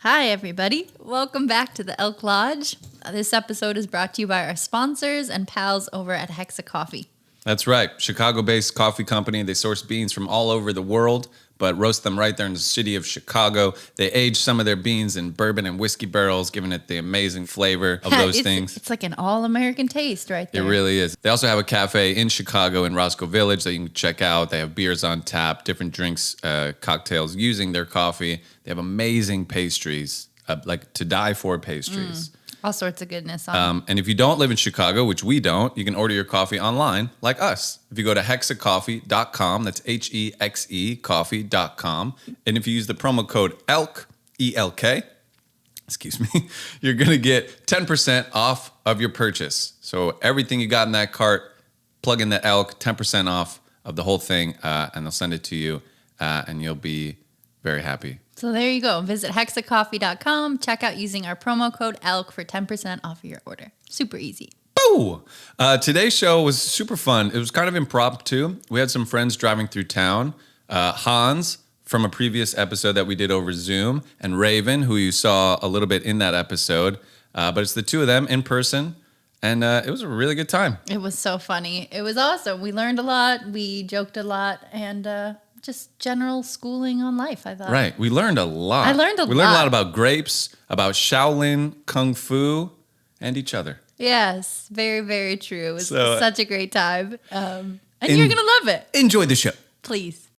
Hi, everybody. Welcome back to the Elk Lodge. This episode is brought to you by our sponsors and pals over at Hexa Coffee. That's right. Chicago-based coffee company. They source beans from all over the world, but roast them right there in the city of Chicago. They age some of their beans in bourbon and whiskey barrels, giving it the amazing flavor of those things. It's like an all-American taste right there. It really is. They also have a cafe in Chicago in Roscoe Village that you can check out. They have beers on tap, different drinks, cocktails using their coffee. They have amazing pastries, like to die for pastries. All sorts of goodness on And if you don't live in Chicago, which we don't, you can order your coffee online like us. If you go to hexacoffee.com, that's H-E-X-E coffee.com. And if you use the promo code ELK, E-L-K, excuse me, you're going to get 10% off of your purchase. So everything you got in that cart, plug in the ELK, 10% off of the whole thing, and they'll send it to you, and you'll be very happy. So there you go. Visit hexacoffee.com. Check out using our promo code ELK for 10% off of your order. Super easy. Boo! Today's show was super fun. It was kind of impromptu. We had some friends driving through town. Hans from a previous episode that we did over Zoom, and Raven, who you saw a little bit in that episode. But it's the two of them in person, and it was a really good time. It was so funny. It was awesome. We learned a lot. We joked a lot, and just general schooling on life, I thought. Right. We learned a lot. I learned a lot. We learned a lot about grapes, about Shaolin, Kung Fu, and each other. Yes, very, very true. It was such a great time. And you're going to love it. Enjoy the show. Please.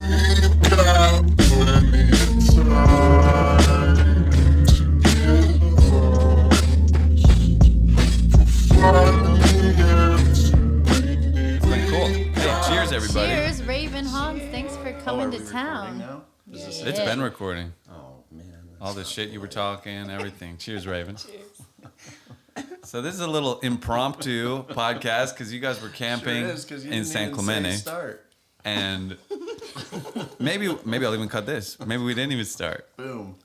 Everybody. Cheers, Raven, Hans. Thanks for coming to town. Now? It's been recording. Oh, man. All the shit you were talking, everything. Cheers, Raven. Cheers. So this is a little impromptu podcast because you guys were camping in San Clemente. And maybe I'll even cut this. Maybe we didn't even start. Boom.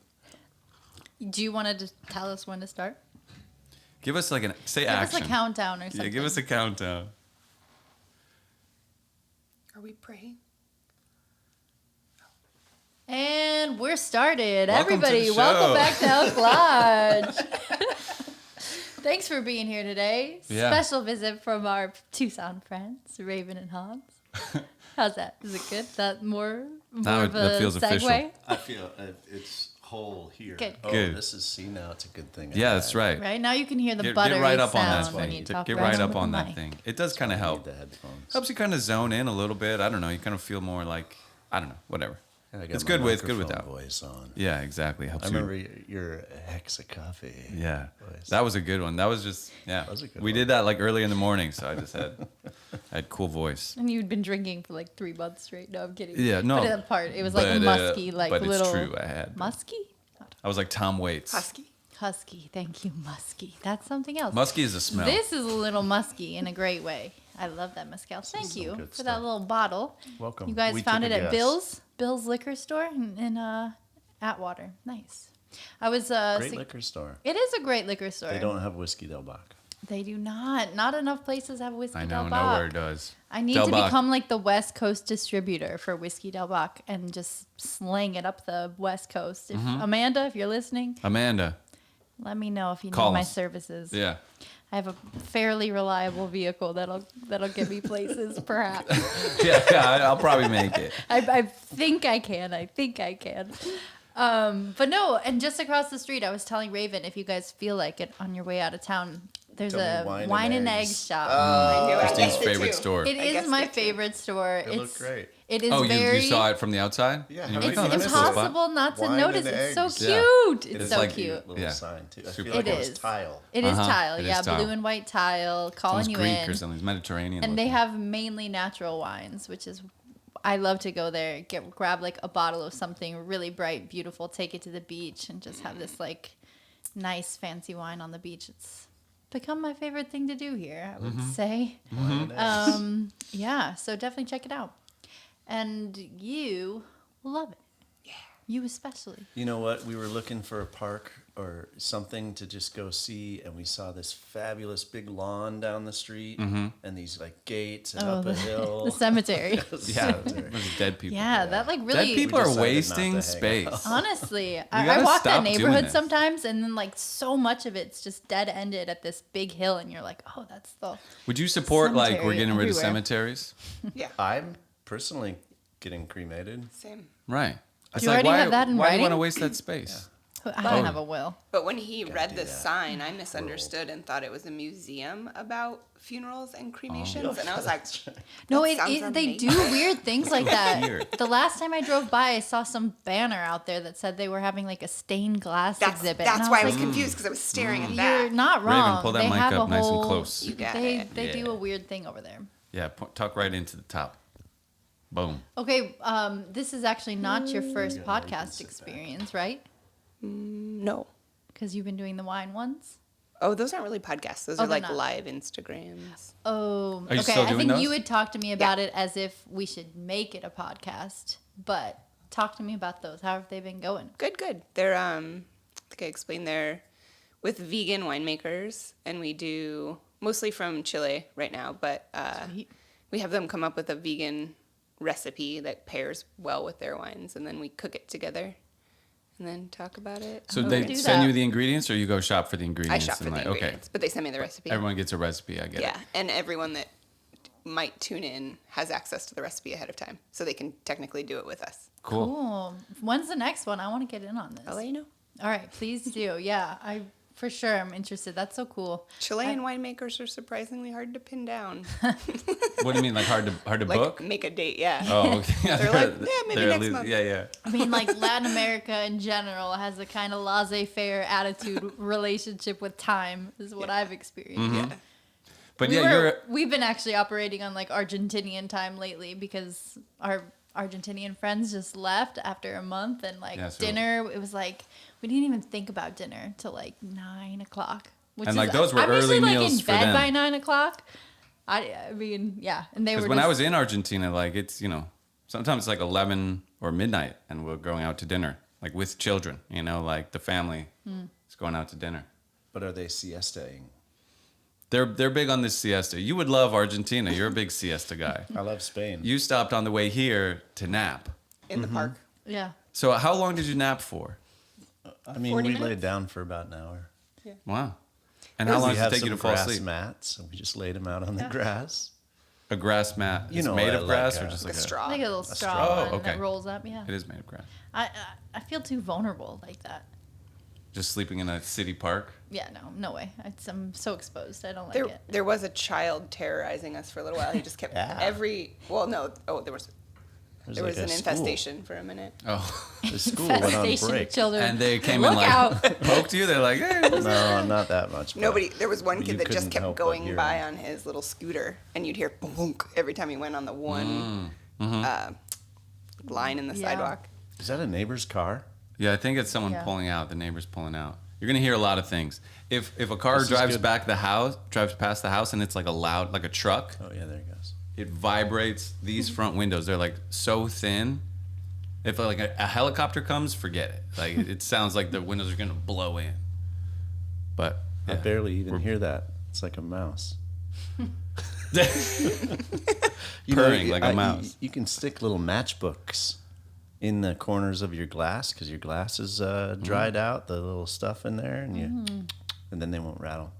Do you want to tell us when to start? Give us action. Give us a countdown or something. Yeah, give us a countdown. Are we praying? And we're started. Welcome Everybody, to the welcome show. back to Elk Lodge. Thanks for being here today. Yeah. Special visit from our Tucson friends, Raven and Hans. How's that? Is it good? That more of a that feels segue? official. I feel it's whole here. Good. Oh, Good. this is, see, now it's a good thing. Yeah, that's right. Right now you can hear the Get buttery right up on that sound when you thing. talk Get right right up into on the that mic. thing. It does kind of help. The headphones. Helps you kind of zone in a little bit. I don't know. You kind of feel more like, I don't know, whatever. I got It's my good with, good microphone without. voice on. Yeah, exactly. Helps I you. remember your Hexa Coffee. Yeah, voice. that was a good one. That was just, yeah. That was a good we one. did that like early in the morning, so I just had cool voice. And you'd been drinking for like 3 months straight. No, I'm kidding. Yeah, no. But that part, it was like But, musky, like but little. it's true. I had. Musky? I was like Tom Waits. Husky. Thank you, musky. That's something else. Musky is a smell. This is a little musky in a great way. I love that mezcal. Thank some you good for that stuff. little bottle. Welcome. You guys We found it took a at guess. Bill's liquor store in Atwater. Nice. I was Great liquor store. It is a great liquor store. They don't have whiskey Del Bach. They do not. Not enough places have whiskey I Del know, Bach. nowhere does. I need Del to Bach. become like the West Coast distributor for whiskey Del Bach and just slang it up the West Coast. If, Amanda, if you're listening, Amanda. let me know if you Call need my us. services. Yeah. I have a fairly reliable vehicle that'll get me places, perhaps. yeah, I'll probably make it. I think I can. But no, and just across the street, I was telling Raven, if you guys feel like it on your way out of town, there's Tell a me wine and eggs shop. I knew I Christine's guessed it favorite too. store. It I is guessed my it too. favorite store. It looked great. It is Oh, very. you saw it from the outside? Yeah, And you're how It's like, oh, that's a cool spot. impossible not to Wine notice. and It's so eggs. Yeah. cute. It's so like cute. Little Yeah. sign too. I Super feel like cool. it was It is. tile. It is Uh-huh. tile, It is yeah, tile. blue and white tile, calling Almost you Greek in. or something. It's Mediterranean. And they looking. have mainly natural wines, which is I love to go there, grab like a bottle of something really bright, beautiful, take it to the beach, and just have this like nice, fancy wine on the beach. It's become my favorite thing to do here, I would say. Wine and eggs. Yeah, so definitely check it out, and you will love it. You especially. You know what? We were looking for a park or something to just go see, and we saw this fabulous big lawn down the street, and these like gates and up a hill. The cemetery. Yeah, there's dead people. Yeah, that like really. Dead people We are decided not to wasting hang space. out. Honestly, I gotta walk that stop doing neighborhood this. sometimes, and then like so much of it's just dead ended at this big hill, and you're like, oh, that's the. Would you support like we're Cemetery getting rid of everywhere. cemeteries? Yeah. I'm personally getting cremated. Same. Right. It's you already have that in why do you want to writing? waste that space? I don't have a will. But when he read the do that. sign, I misunderstood and thought it was a museum about funerals and cremations. And I was like, No, That sounds they do amazing. weird things like that. Weird. The last time I drove by, I saw some banner out there that said they were having like a stained glass exhibit. and that's why I was like, confused because I was staring at You're that. not Raven, wrong. pull that they mic have up a nice and whole, close. You got they it. they do Yeah. a weird thing over there. Yeah, talk right into the top. Boom. Okay, this is actually not your first podcast experience, right? No. Because you've been doing the wine ones. Oh, those aren't really podcasts. Those Oh, are they're like not. live Instagrams. Oh, Are you okay. still I doing think you those? had talked to me about it as if we should make it a podcast. But talk to me about those. How have they been going? Good, good. They're I think I explained they're with vegan winemakers, and we do mostly from Chile right now, but Sweet. we have them come up with a vegan recipe that pairs well with their wines, and then we cook it together and then talk about it. So Oh, they do send that. you the ingredients, or you go shop for the I ingredients? shop for and the like, ingredients, but they send me the recipe. Okay, everyone gets a recipe. I get Yeah, it. and everyone that might tune in has access to the recipe ahead of time, so they can technically do it with us. Cool. Cool. When's the next one? I want to get in on this. I'll let you know. All right, please do. Yeah, I for sure am interested. That's so cool. Chilean winemakers are surprisingly hard to pin down. What do you mean, like hard to Like book? make a date, yeah. Oh, okay. They're like, yeah, maybe They're next month. Yeah, yeah. I mean, like Latin America in general has a kind of laissez-faire attitude relationship with time, is what I've experienced. Yeah. But yeah, We've been actually operating on like Argentinian time lately because our Argentinian friends just left after a month, and like Yeah, so- dinner, it was like we didn't even think about dinner till like 9 o'clock. Which And, is, like, those were I'm usually, early like, meals in for bed them. by 9 o'clock. I mean, yeah, and they were because when I just- was in Argentina, like it's sometimes it's like 11 or midnight, and we're going out to dinner, like with children. Like the family is going out to dinner. But are they siestaing? They're big on this siesta. You would love Argentina. You're a big siesta guy. I love Spain. You stopped on the way here to nap. In the park. yeah. So how long did you nap for? I mean, 40 we minutes? laid down for about an hour. Wow. And how long we does it have take some you to fall grass asleep? mats, and we just laid them out on the grass. A grass mat. You It's know, made I of like, grass or uh, just Like like a straw. Like a little straw straw. one Oh, okay. that rolls up. Yeah. It is made of grass. I feel too vulnerable like that. Just sleeping in a city park. Yeah, no way. I'm so exposed. I don't like There, it. there was a child terrorizing us for a little while. He just kept Yeah. there was There's there like was an a infestation for a minute. Oh. The school went on Infestation of break. children. And they came Look and like out. poked you. They're like, hey. No, not that much. but Nobody. There was one you kid that just couldn't kept help but going hear by him. on his little scooter, and you'd hear boom every time he went on the one line in the Yeah. sidewalk. Is that a neighbor's car? Yeah, I think it's someone Yeah. pulling out. The neighbor's pulling out. You're gonna hear a lot of things. If a car This is drives good. drives past the house, and it's like a loud, like a truck, Oh yeah, there it goes. it vibrates these front windows. They're like so thin. If like a helicopter comes, forget it. Like it sounds like the windows are gonna blow in. But I yeah. barely even hear that. It's like a mouse. Purring like a mouse. You can stick little matchbooks in the corners of your glass because your glass is dried out. The little stuff in there, and then they won't rattle.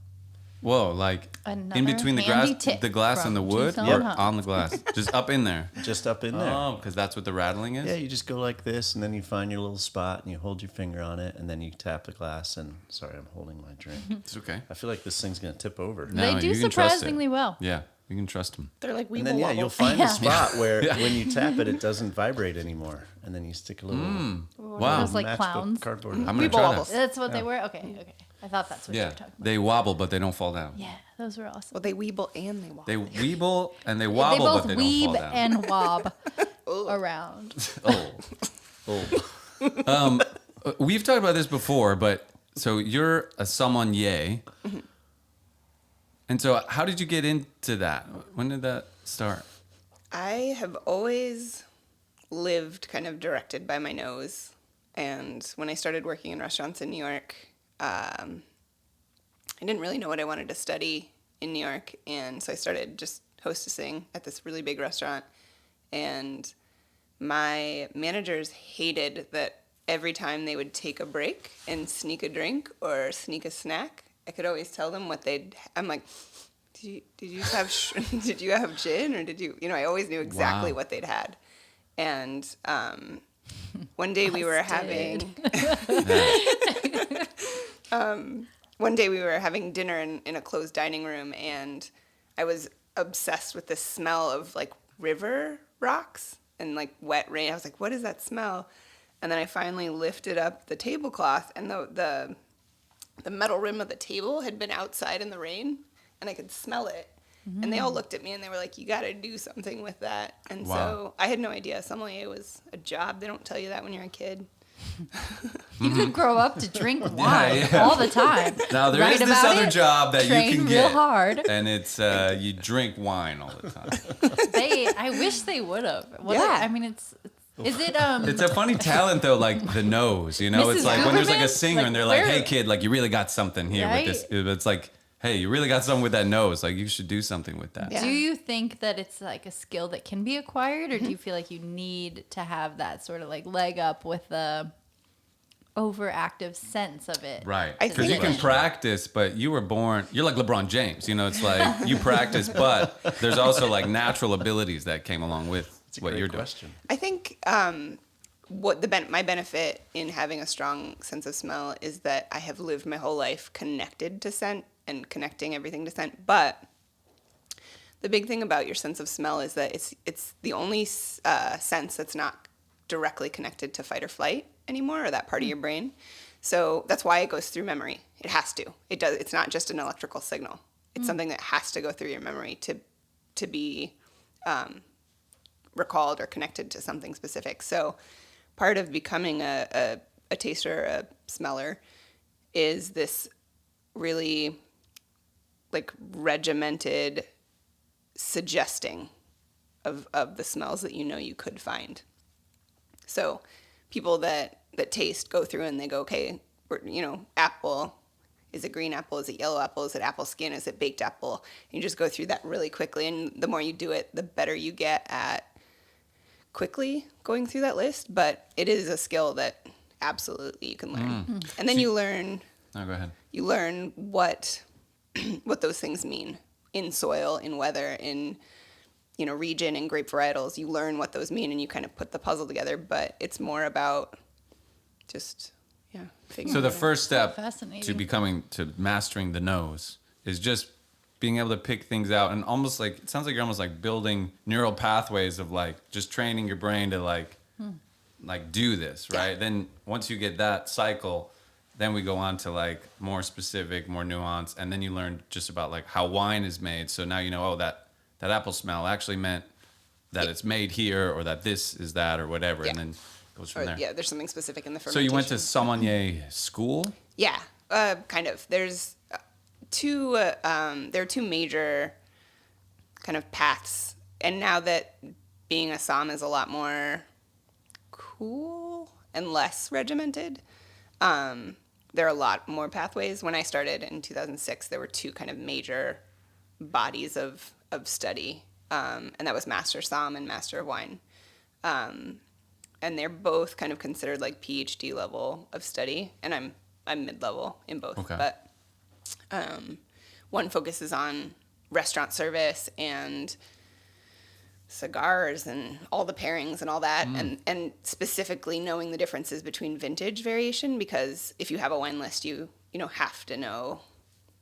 Whoa, like Another in between the handy grass, tip the glass and the from wood, Tucson or Hub. on the glass, just up in there. Just up in there. Oh, because that's what the rattling is. Yeah, you just go like this, and then you find your little spot, and you hold your finger on it, and then you tap the glass. And sorry, I'm holding my drink. It's okay. I feel like this thing's gonna tip over. No, They do you can trust it. surprisingly well. Yeah, you can trust them. They're like we And then you'll find a spot where when you tap it, it doesn't vibrate anymore, and then you stick a little Wow. Those, like, matchbook clones? cardboard. I'm gonna Weeble try wobbles. that. That's what they were? Okay. I thought that's what you Yeah, were talking about. they wobble, but they don't fall down. Yeah, those were awesome. Well, they weeble and they walk. They weeble and they They wobble, both but they don't weeb fall down. and wob around. We've talked about this before, but so you're a sommelier, and so how did you get into that? When did that start? I have always lived kind of directed by my nose. And when I started working in restaurants in New York, I didn't really know what I wanted to study in New York. And so I started just hostessing at this really big restaurant. And my managers hated that every time they would take a break and sneak a drink or sneak a snack, I could always tell them what I'm like, did you have did you have gin, or did you I always knew exactly what they'd had. And one day we were having dinner in a closed dining room, and I was obsessed with the smell of like river rocks and like wet rain. I was like, what is that smell? And then I finally lifted up the tablecloth, and the metal rim of the table had been outside in the rain, and I could smell it. And they all looked at me and they were like, you got to do something with that. And so I had no idea sommelier was a job. They don't tell you that when you're a kid. You could grow up to drink wine all the time. Now there is this other job that you can get, real hard, and it's you drink wine all the time. I wish they would have. I mean, is it It's a funny talent though, like the nose. You know, Mrs. it's like when there's like a Gooberman? singer and they're like, "Hey kid, like you really got something here with this." It's like, "Hey, you really got something with that nose. Like you should do something with that." Yeah. Do you think that it's like a skill that can be acquired, or do you feel like you need to have that sort of like leg up with the overactive sense of it? Right. I Because think- you can practice, but you were born, you're like LeBron James. You know, it's like you practice, but there's also like natural abilities that came along with It's a what great you're doing. question. I think my benefit in having a strong sense of smell is that I have lived my whole life connected to scent and connecting everything to scent. But the big thing about your sense of smell is that it's the only sense that's not directly connected to fight or flight anymore, or that part of your brain. So that's why it goes through memory. It has to. It does. It's not just an electrical signal. It's something that has to go through your memory to be recalled or connected to something specific. So part of becoming a taster, a smeller, is this really like regimented suggesting of the smells that you could find. So people that taste go through and they go, okay, apple. Is it green apple? Is it yellow apple? Is it apple skin? Is it baked apple? And you just go through that really quickly. And the more you do it, the better you get at quickly going through that list. But it is a skill that absolutely you can learn. And then you learn. Oh, go ahead. You learn what those things mean in soil, in weather, in region, and grape varietals. You learn what those mean, and you kind of put the puzzle together. But it's more about just figuring So it the out. first step Fascinating. to mastering the nose is just being able to pick things out, and almost like it sounds like you're almost like building neural pathways of like just training your brain to like do this, right? Yeah. Then once you get that cycle, then we go on to like more specific, more nuanced, and then you learn just about like how wine is made. So now you know, that apple smell actually meant that it's made here, or that this is that, or whatever, Yeah. and then goes from Or, there. yeah, there's something specific in the So fermentation. you went to sommelier school? Yeah, kind of. There's there are two major kind of paths, and now that being a somm is a lot more cool and less regimented, there are a lot more pathways. When I started in 2006, there were two kind of major bodies of study, and that was Master Somm and Master of Wine. And they're both kind of considered like PhD level of study, and I'm mid-level in both. Okay. But one focuses on restaurant service and cigars and all the pairings and all that, and specifically knowing the differences between vintage variation, because if you have a wine list, you have to know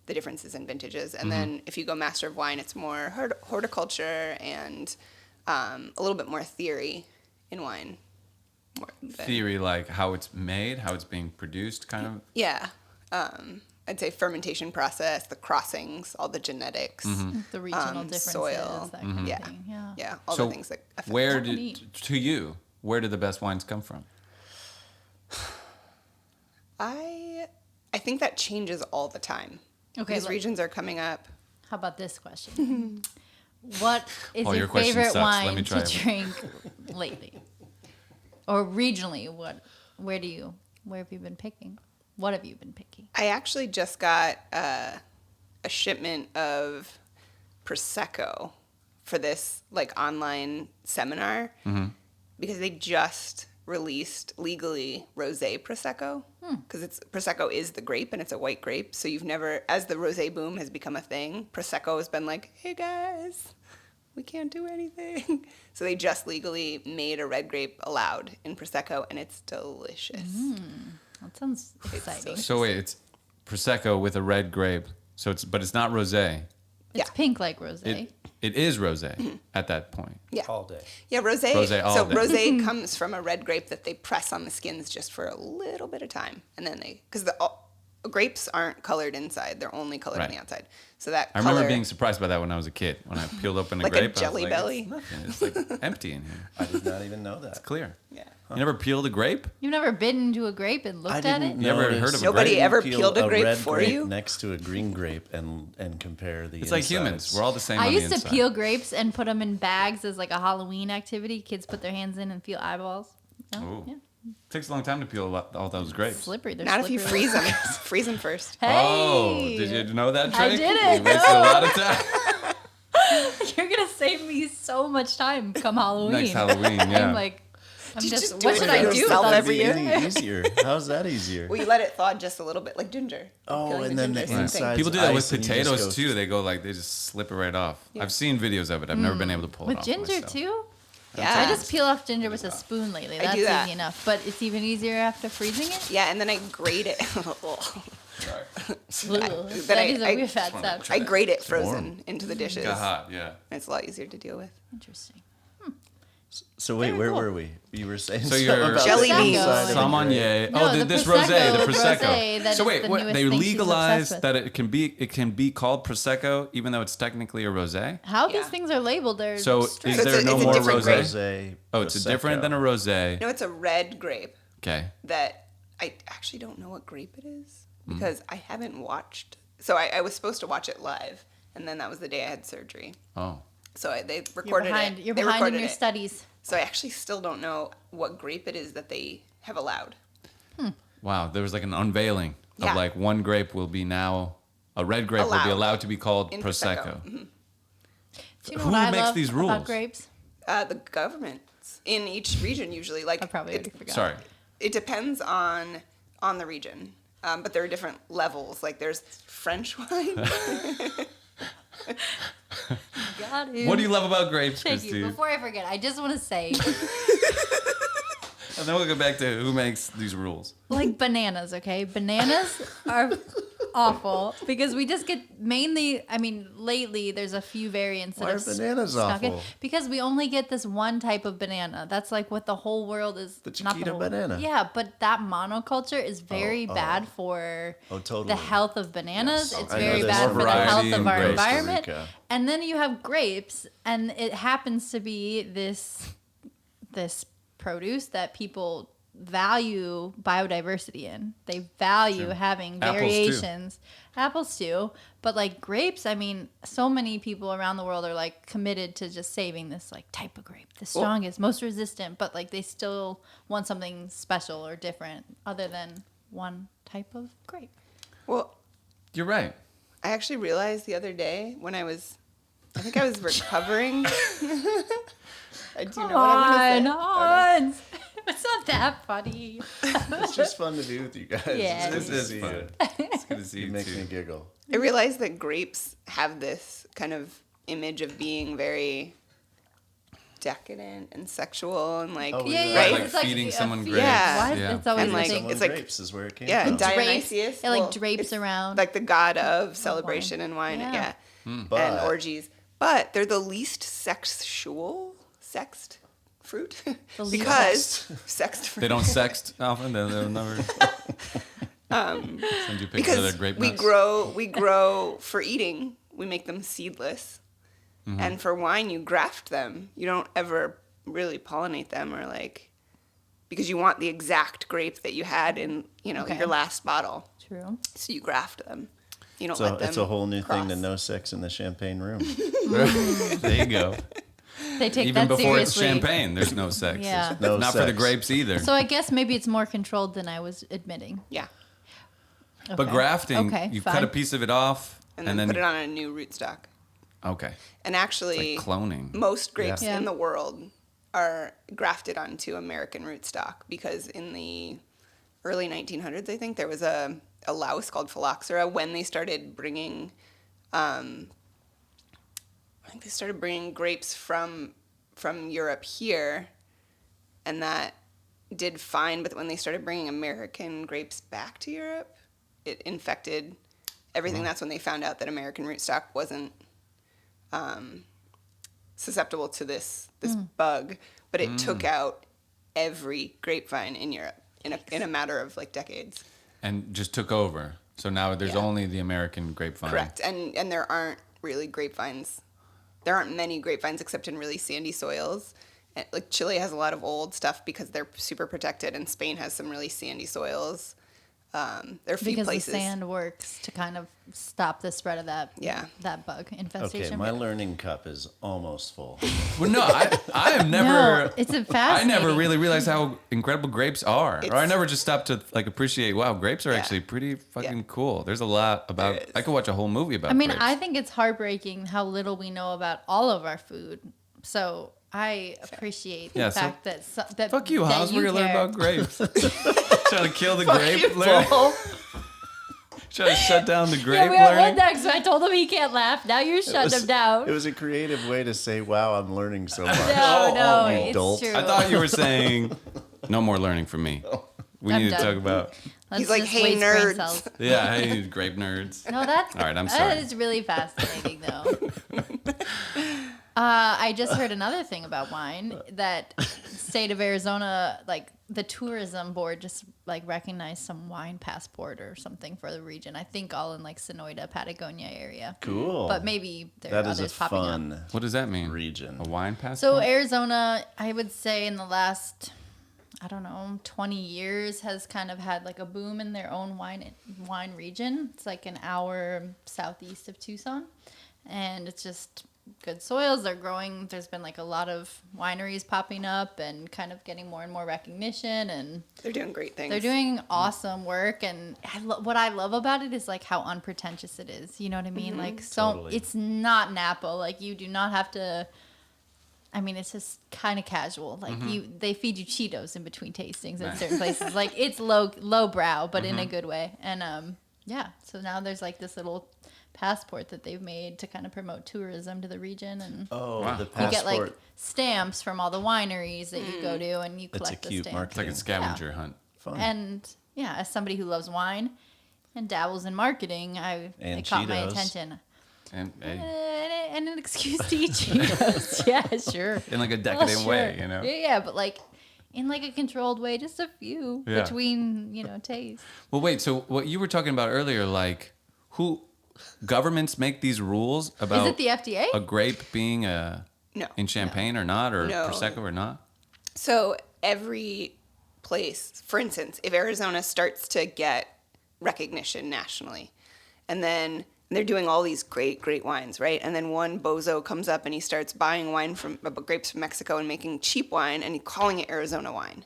the differences in vintages. And then if you go Master of Wine, it's more horticulture and a little bit more theory in wine. Theory, like how it's made, how it's being produced, kind of. Yeah. I'd say fermentation process, the crossings, all the genetics. The regional differences, soil. that kind Yeah. of thing. Yeah. Yeah, all So the things that affect where That's neat. where did the best wines come from? I think that changes all the time. Okay, These regions are coming up. How about this question? What is Oh, your your question favorite sucks. Let me wine try to it. drink lately? Or regionally, what? where have you been picking? What have you been picking? I actually just got a shipment of Prosecco for this like online seminar because they just released legally rosé Prosecco because Prosecco is the grape and it's a white grape. So you've never, as the rosé boom has become a thing, Prosecco has been like, hey guys, we can't do anything. So they just legally made a red grape allowed in Prosecco and it's delicious. That sounds exciting. So wait, it's Prosecco with a red grape. So but it's not rosé. It's pink like rosé. It is rosé at that point. Yeah. All day. Yeah, rosé. Rosé all So day. rosé comes from a red grape that they press on the skins just for a little bit of time, and then because the grapes aren't colored inside; they're only colored on Right. the outside. So that I remember being surprised by that when I was a kid. When I peeled open a Like a grape, Jelly I was Belly? like, it's nothing. It's like empty in here. I did not even know that. It's clear. Yeah. You never peeled a grape? You've never bitten into a grape and looked at it? You ever heard of a Nobody grape? ever Peel peeled a grape red for grape you? next to a green grape and compare the It's like insides. humans. We're all the same I on used the to inside. peel grapes and put them in bags as like a Halloween activity. Kids put their hands in and feel eyeballs. Oh, Ooh. yeah. Takes a long time to peel all those grapes. Slippery. They're Not if you slippery. freeze them. Freeze them first. Hey! Oh, did you know that trick? I did it. You wasted a lot of time. You're gonna save me so much time come Halloween. Next Halloween, yeah. I'm like, You just just do what it should for I do yourself without every you? year? Any easier? How's that easier? Well, you let it thaw just a little bit, like ginger. Oh, Peeling and then ginger, the same thing. inside- People do that with ice and you just potatoes go- too. They go like they just slip it right off. Yeah. I've seen videos of it. I've never been able to pull it With off ginger myself. too? Yeah. I just peel off ginger with a spoon lately. I That's do that. easy enough. But it's even easier after freezing it. Yeah, and then I grate it. Sorry. Ugh, then that is a I- weird fat Just stuff. I grate it warm. frozen into the dishes. Got hot, yeah. It's a lot easier to deal with. Interesting. So wait, Very where cool. were we? You were saying So something you're about Jelly the beans. inside of the grape. Sommelier. No, Oh, the this Prosecco, rosé, the the prosecco. rosé, that so is wait, the what, newest they thing she's legalized obsessed that it can be called prosecco even though it's technically a rosé. How Yeah. these things are labeled? They're So strange. is So there it's no a more different rosé? grape. Rosé Oh, it's Prosecco. different than a rosé. No, it's a red grape Okay. that I actually don't know what grape it is Mm. because I haven't watched. So I was supposed to watch it live, and then that was the day I had surgery. Oh. So they You're recorded behind, it. you're They behind in recorded your it. studies. So I actually still don't know what grape it is that they have allowed. Wow, there was like an unveiling Yeah. of like one grape will be now a red grape will be Allowed allowed to be called in prosecco. Prosecco. Mm-hmm. Do you know Who what I makes love these about rules? grapes? The governments in each region usually like I probably already it, forgot. Sorry. it depends on the region, but there are different levels. Like there's French wine. Got him. What do you love about grapes, Thank you. Christy? Before I forget, I just want to say, And then we'll go back to who makes these rules. like bananas, okay? Bananas are awful because we just get mainly, I mean, lately there's a few variants that Why are have bananas snuck in awful? because we only get this one type of banana. That's like what the whole world is. The not Chiquita whole- banana. Yeah, but that monoculture is very Oh, bad for Oh, totally. the health of bananas. Yes. It's I know very there's bad more for the health variety of in our Costa environment. Rica. And then you have grapes, and it happens to be this produce that people value biodiversity in. They value having Apples, too. variations. Apples too, but like grapes, I mean, so many people around the world are like committed to just saving this like type of grape, the strongest, most resistant, but like they still want something special or different other than one type of grape. Well, You're right. I actually realized the other day when I think I was recovering. Do you know what I'm Come gonna say? on, Hans. It's not that funny. It's just fun to be with you guys. Yeah, It's it good This to is see fun. you. It's good to see You you make too. me giggle. I realized that grapes have this kind of image of being very decadent and sexual and like Oh, Yeah, yeah. yeah, right? Like it's like feeding a someone feed- grapes. Yeah. What? Yeah. It's always And, a like, thing. Someone it's like- grapes is where it came Yeah, from. Drapes. Dionysius. It like well, drapes it's around. like the god of celebration and wine. Yeah. Yeah. But And orgies. But they're the least sexed fruit The least because sexed fruit. They don't sext often. They'll never send you pictures of their because grape we nuts. grow for eating. We make them seedless, Mm-hmm. and for wine you graft them. You don't ever really pollinate them or like because you want the exact grape that you had in Okay. your last bottle. True. So you graft them. You don't So let them. it's a whole new thing to cross. no sex in the champagne room. There you go. They take Even that before it's seriously. champagne, there's no sex. Yeah. It's No not for the sex. grapes either. So I guess maybe it's more controlled than I was admitting. Yeah. But Okay. grafting, Okay, you fine. cut a piece of it off And then put it on a new rootstock. Okay. And actually, Like cloning. most grapes Yeah. in the world are grafted onto American rootstock because in the early 1900s, I think, there was a louse called phylloxera when they started bringing, I think they started bringing grapes from Europe here, and that did fine. But when they started bringing American grapes back to Europe, it infected everything. That's when they found out that American rootstock wasn't susceptible to this bug, but it took out every grapevine in Europe in a matter of like decades. And just took over. So now there's Yeah. only the American grapevine. Correct. And there aren't really grapevines. There aren't many grapevines except in really sandy soils. And, like Chile has a lot of old stuff because they're super protected, and Spain has some really sandy soils. There are a few Because places. the sand works to kind of stop the spread of that that bug infestation. Okay, my learning cup is almost full. Well, no, I have never. No, it's a I fascinating. never really realized how incredible grapes are. Or I It's- never just stopped to like appreciate. Wow, grapes are Yeah. actually pretty fucking Yeah. cool. There's a lot about. There is. I could watch a whole movie about. I mean, grapes. I think it's heartbreaking how little we know about all of our food. So I appreciate Yeah, the so- fact that Fuck you, that Hans. We're gonna learn care. about grapes. Trying to kill the grape. Learn. Trying to shut down the grape Yeah, we have one learning. next. So I told him he can't laugh. Now you're shutting him down. It was a creative way to say, wow, I'm learning so much. no, you it's dolt. true. I thought you were saying no more learning from me. We I'm need to done. talk about. Let's He's like, just "Hey, waste brain nerds." cells. Yeah, hey, grape nerds. No, that's All right, I'm that sorry. is really fascinating, though. I just heard another thing about wine that state of Arizona, like the tourism board, just like recognized some wine passport or something for the region. I think all in like Sonoita, Patagonia area. Cool. But maybe there That are is a others popping up. fun What does that mean? region. A wine passport? So Arizona, I would say in the last, I don't know, 20 years has kind of had like a boom in their own wine region. It's like an hour southeast of Tucson, and it's just good soils. They're growing. There's been like a lot of wineries popping up and kind of getting more and more recognition, and They're doing great things. they're doing awesome work. And what I love about it is like how unpretentious it is. You know what I mean? Like, so Totally. it's not Napa. Like, you do not have to. I mean, it's just kind of casual. Like they feed you Cheetos in between tastings at certain places. Like, it's low brow, but in a good way. And yeah, so now there's like this little passport that they've made to kind of promote tourism to the region, and Oh, Wow. the you passport. get like stamps from all the wineries that you go to, and you That's a collect the cute stamps. It's like a scavenger hunt. Fun. And yeah, as somebody who loves wine and dabbles in marketing, And it caught my Cheetos. attention. And hey, And an excuse to eat Cheetos. Yeah, sure. in like a Well, decadent sure. way, you know? Yeah, but like in like a controlled way, just a few Yeah. between, tastes. Well, wait, so what you were talking about earlier, like governments make these rules about Is it the FDA? a grape being No. in champagne or not, or No. Prosecco or not? So every place, for instance, if Arizona starts to get recognition nationally, and then they're doing all these great wines, right? And then one bozo comes up and he starts buying wine from grapes from Mexico and making cheap wine and calling it Arizona wine.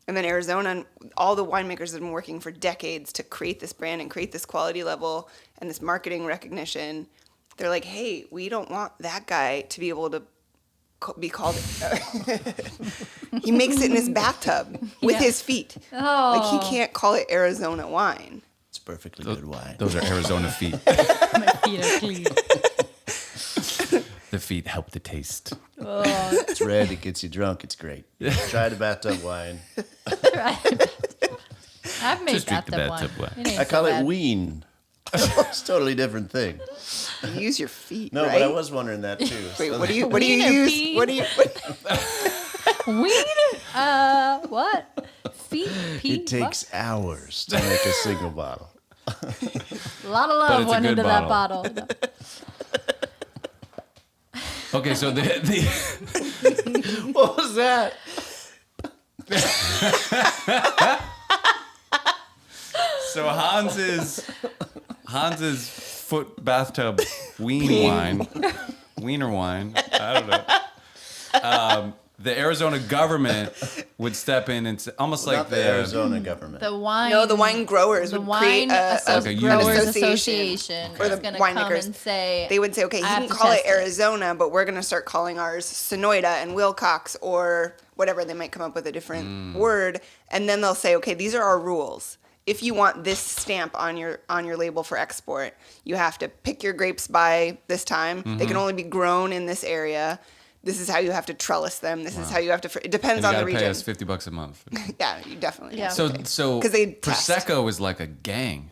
And then Arizona, all the winemakers have been working for decades to create this brand and create this quality level and this marketing recognition. They're like, hey, we don't want that guy to be able to be called. He makes it in his bathtub with Yeah. his feet. Oh. Like, he can't call it Arizona wine. It's perfectly good wine. Those are Arizona feet. My feet are clean. The feet help the taste. It's red. It gets you drunk. It's great. Try the bathtub wine. I've made Just drink the bathtub bathtub wine. wine. It ain't I so call it bad. ween. It's a totally different thing. You use your feet, No, right? but I was wondering that too. Wait, So what do you Wiener use? feet. What do you? Weed? What? Feet? Pee? It takes hours to make a single bottle. What? A lot of But love it's a went good into that bottle. Okay, so the What was that? so Hans's foot bathtub wiener wine. I don't know. the Arizona government would step in and almost like Not the Arizona government. The wine. No, the wine growers The would wine create a growers association. association Or the is going to come winemakers. and say They would say, okay, you I have can to call it test it. Arizona, but we're going to start calling ours Sonoida and Wilcox or whatever. They might come up with a different word. And then they'll say, okay, these are our rules. If you want this stamp on your label for export, you have to pick your grapes by this time. They can only be grown in this area. This is how you have to trellis them. This is how you have to. It depends And you on the gotta pay region. us $50 a month. Yeah, you definitely. Yeah. have So to pay. so 'Cause they test. Prosecco is like a gang.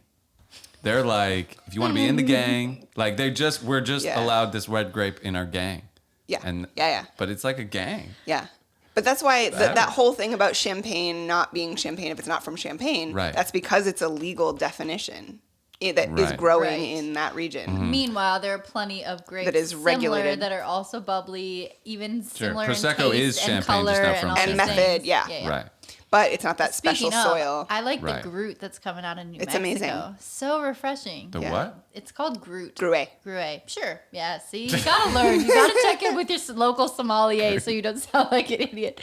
They're like, if you want to be in the gang, like we're just Yeah. allowed this red grape in our gang. Yeah. And Yeah. But it's like a gang. Yeah. But that's why That- that whole thing about champagne not being champagne if it's not from Champagne, Right. that's because it's a legal definition that is Right. growing Right. in that region. Mm-hmm. Meanwhile, there are plenty of grapes That is similar regulated. that are also bubbly, even similar Prosecco in is taste and champagne, color just not and from all And these method, things. yeah. Right. But it's not that Speaking special of, soil. I like Right. the Groot that's coming out of New It's Mexico. amazing. So refreshing. The Yeah. what? It's called Groot. Gruet. Gruet. Sure. Yeah. See, you gotta learn. You gotta check in with your local sommelier so you don't sound like an idiot.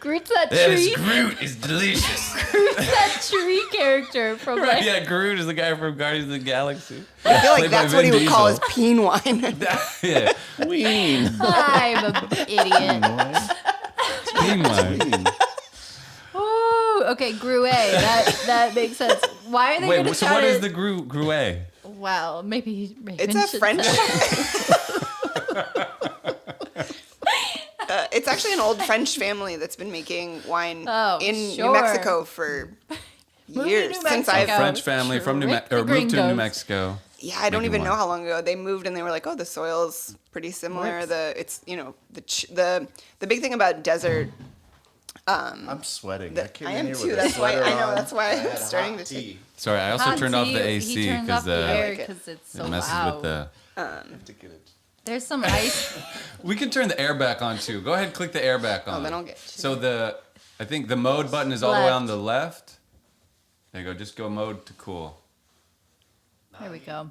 Groot's that tree. Groot is delicious. Groot's that tree character from Right, like. yeah, Groot is the guy from Guardians of the Galaxy. I feel like Played by that's what he Vin would call his Diesel. peen wine. Yeah. Ween. I'm an idiot. Meanwhile. Ooh, okay, Gruet. That makes sense. Why are they Wait, gonna so try what to? is the Gruet? Well, maybe Raven It's a should French. tell. It's actually an old French family that's been making wine Oh, in New sure. Mexico for Moved to years. New Since Mexico. I've French family from New Trick Mexico, the or moved to New gringos. Mexico. Yeah, I don't Making even know wine. how long ago they moved, and they were like, "Oh, the soil's pretty similar. Works. The big thing about desert." I'm sweating. I came I in am here too. with That's a why sweater I know. on. That's why I I'm had starting hot to take. tea. Sorry, I also Hot turned off tea, the he AC turns because off the air like it. 'cause it's so it messes loud. with the. I have to get it. There's some ice. We can turn the air back on too. Go ahead and click the air back on. then I'll get you. So I think the mode button is all the way on Left. the left. There you go. Just go mode to cool. There we go.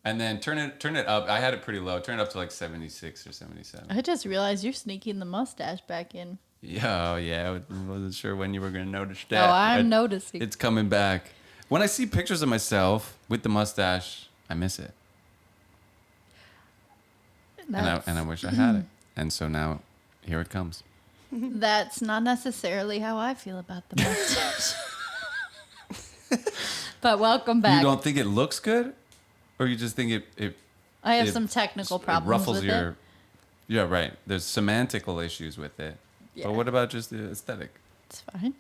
And then turn it up. I had it pretty low. Turn it up to like 76 or 77. I just realized you're sneaking the mustache back in. Yeah, oh yeah. I wasn't sure when you were going to notice Oh, that. I'm noticing. It's coming back. When I see pictures of myself with the mustache, I miss it. And I wish I had it. And so now, here it comes. That's not necessarily how I feel about the mustache. But welcome back. You don't think it looks good? Or you just think it I have it- some technical it problems ruffles with your... it. Yeah, right. There's semantical issues with it. Yeah. But what about just the aesthetic? It's fine.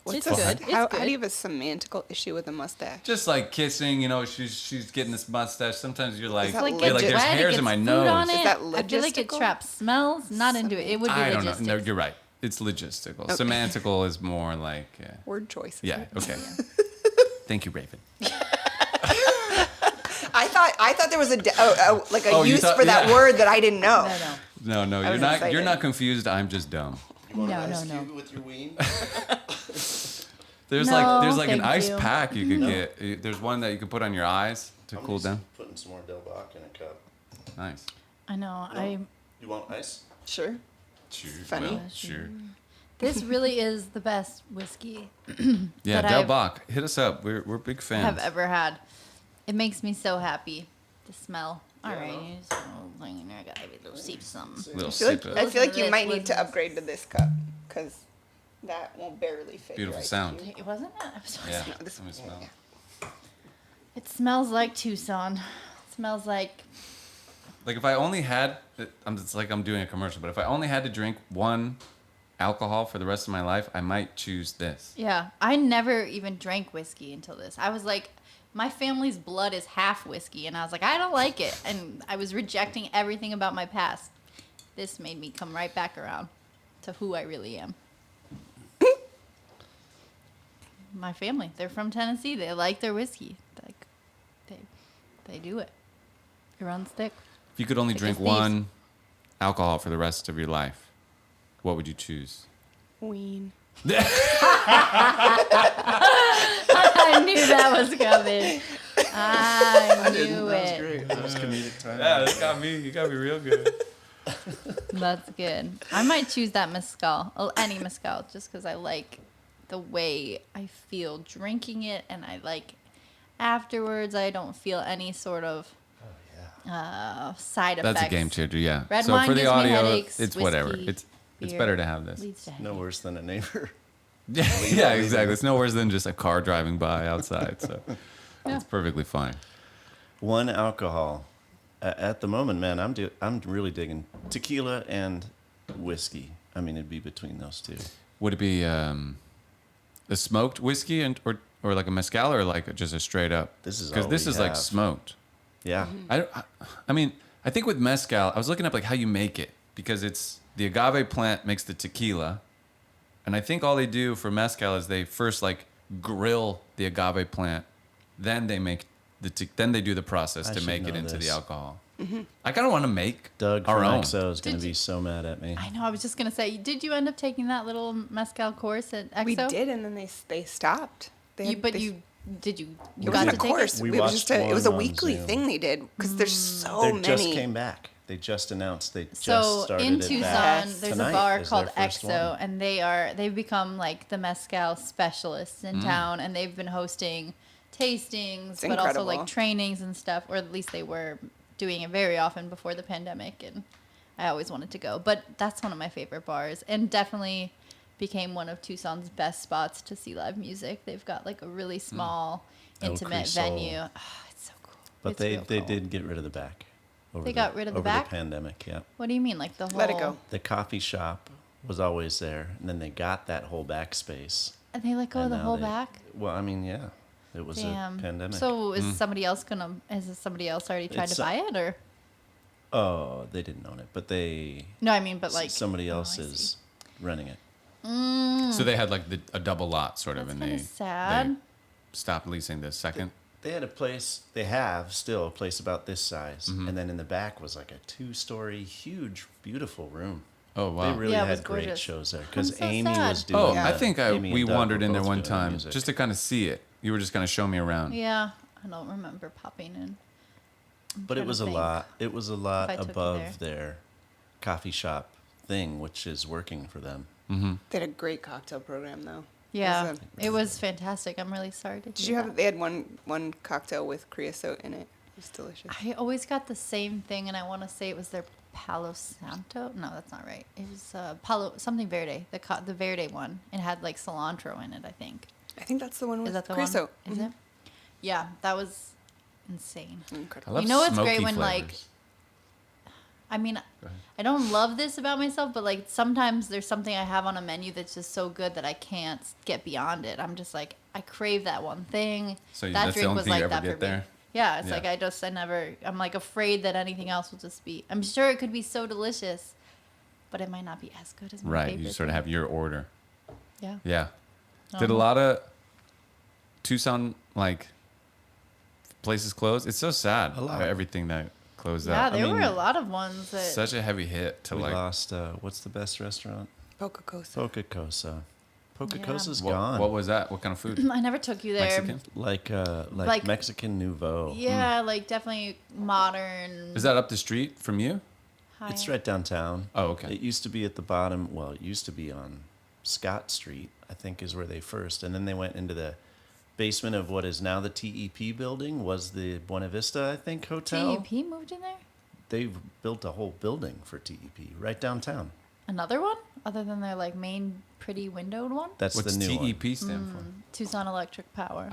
What's It's a- good. It's How good. do you have a semantical issue with a mustache? Just like kissing, she's getting this mustache. Sometimes you're like, that Like you're like it's there's wet, it hairs gets in my food nose. on it. Is that I feel like it logistical? traps smells. Not into it. It would be I don't know. logistics. No, you're right. It's logistical. Semantical is more like, Word choice. yeah, okay. Thank you, Raven. I thought there was Oh, you use thought- for that yeah. word that I didn't know. No, No, was you're excited. not confused. I'm just dumb. You want No, an no, ice no. cube with your ween? There's No, like an thank ice you. pack you could get. There's one that you can put on your eyes to I'm cool just down. putting some more Del Bach in a cup. Nice. I know. No. You want ice? Sure. Sure. Funny. Well, sure. This really is the best whiskey Yeah, that Del I've- Bach, hit us up. We're big fans. I've ever had. It makes me so happy. The smell. All Yeah, right, no. you just I gotta be able to see some. Little I feel like, sip I of feel like you Listen to might this, need to listen to upgrade to this cup because that won't barely fit. Beautiful your sound. IQ. It wasn't it? I'm sorry. Yeah. No, this Let me smell. yeah. It smells like Tucson. It smells like Like if I only had, it's like I'm doing a commercial, but if I only had to drink one alcohol for the rest of my life, I might choose this. yeah. I never even drank whiskey until this. I was like, my family's blood is half whiskey, and I was like, I don't like it, and I was rejecting everything about my past. This made me come right back around to who I really am. My family, they're from Tennessee. They like their whiskey. Like, they do it. It runs thick. If you could only Like drink a thief. one alcohol for the rest of your life, what would you choose? Ween. I knew that was coming. I knew That was it. great. That was comedic timing. Yeah, that got me. You got me real good. That's good. I might choose that mezcal, any mezcal, just because I like the way I feel drinking it, and I like afterwards. I don't feel any sort of side effects. That's a game changer, yeah. Red so wine for the gives me audio, headaches, it's whatever. whiskey, It's beer better to have this. leads to No headache. worse than a neighbor. Yeah, exactly. It's no worse than just a car driving by outside. So it's perfectly fine. One alcohol. At the moment, man, I'm really digging tequila and whiskey. I mean, it'd be between those two. Would it be a smoked whiskey or like a mezcal or like just a straight up? This is because all this we is like have. smoked. Yeah. I mean, I think with mezcal, I was looking up like how you make it because it's the agave plant makes the tequila, and I think all they do for mezcal is they first like grill the agave plant, then they make then they do the process I to should make it know into this. the alcohol. I kind of want to make Doug our from own. EXO is going Did to be you- so mad at me. I know. I was just gonna say, did you end up taking that little mezcal course at EXO? We did, and then they stopped. You did you It got wasn't to a take course. it? We It was watched just it was a one on weekly Zoom. thing they did because there's so They many. just came back. They just announced they just So started in it Tucson, back. there's Tonight a bar is called their first EXO, one. and they've become like the mezcal specialists in town, and they've been hosting tastings, It's but also incredible. like trainings and stuff, or at least they were doing it very often before the pandemic, and I always wanted to go. But that's one of my favorite bars, and definitely became one of Tucson's best spots to see live music. They've got like a really small, El intimate Crisol. venue. Oh, it's so cool. But It's they real cool. did get rid of the back. They got rid of the back? Over the pandemic, yeah. What do you mean, like the whole? Let it go. The coffee shop was always there, and then they got that whole back space. And they let go of and the now whole they- back. Well, I mean, yeah. It was Damn. a pandemic. So is somebody else has somebody else already tried It's to buy it, or oh, they didn't own it, but no? I mean, but like somebody oh, else I is see. running it. So they had like a double lot sort of, That's and kinda they sad. stopped leasing the second. They had a place. They have still a place about this size, Mm-hmm. and then in the back was like a 2-story, huge, beautiful room. Oh wow. They really Yeah, it was had great gorgeous. shows there I'm because so Amy sad. was doing. Oh, Yeah. I think Amy we and Doug wandered were in there both one doing the time music. just to kind of see it. You were just going to show me around. Yeah, I don't remember popping in. But trying it was to a think lot. It was a lot I took you above their coffee shop thing, which is working for them. They had a great cocktail program though. Yeah, Was it was fantastic. I'm really sorry to. Did you have? They had one cocktail with creosote in it. It was delicious. I always got the same thing, and I want to say it was their Palo Santo. No, that's not right. It was Palo something Verde, the Verde one. It had like cilantro in it, I think. I think that's the one with Is that the creosote. one? Is it? Yeah, that was insane. I Incredible. love You know what's smoky great when, flavors. like, I mean, ahead. I don't love this about myself, but like sometimes there's something I have on a menu that's just so good that I can't get beyond it. I'm just like, I crave that one thing. So that that's the drink only was thing you like ever that get for me. there? Yeah, it's Yeah. like I'm like afraid that anything else will just be. I'm sure it could be so delicious, but it might not be as good as my Right, favorite. you sort of have your order. Yeah. Yeah. Did a Uh-huh. lot of Tucson like places close? It's so sad. A lot. Everything that closed Yeah, out. there I mean, were a lot of ones that. Such a heavy hit to We like. lost. What's the best restaurant? Poca Cosa. Poca Cosa. Poca Yeah. Cosa's What, gone. what was that? What kind of food? I never took you there. Mexican? like Like- Mexican Nouveau. Yeah, like definitely modern. Is that up the street from you? It's high- right downtown. Oh, okay. It used to be at the bottom. Well, it used to be on Scott Street, I think, is where they first, and then they went into the basement of what is now the TEP building. Was the Buena Vista, I think, hotel. TEP moved in there. They've built a whole building for TEP right downtown. Another one, other than their like main pretty windowed one. That's What's the new one. TEP stand for? Tucson Electric Power.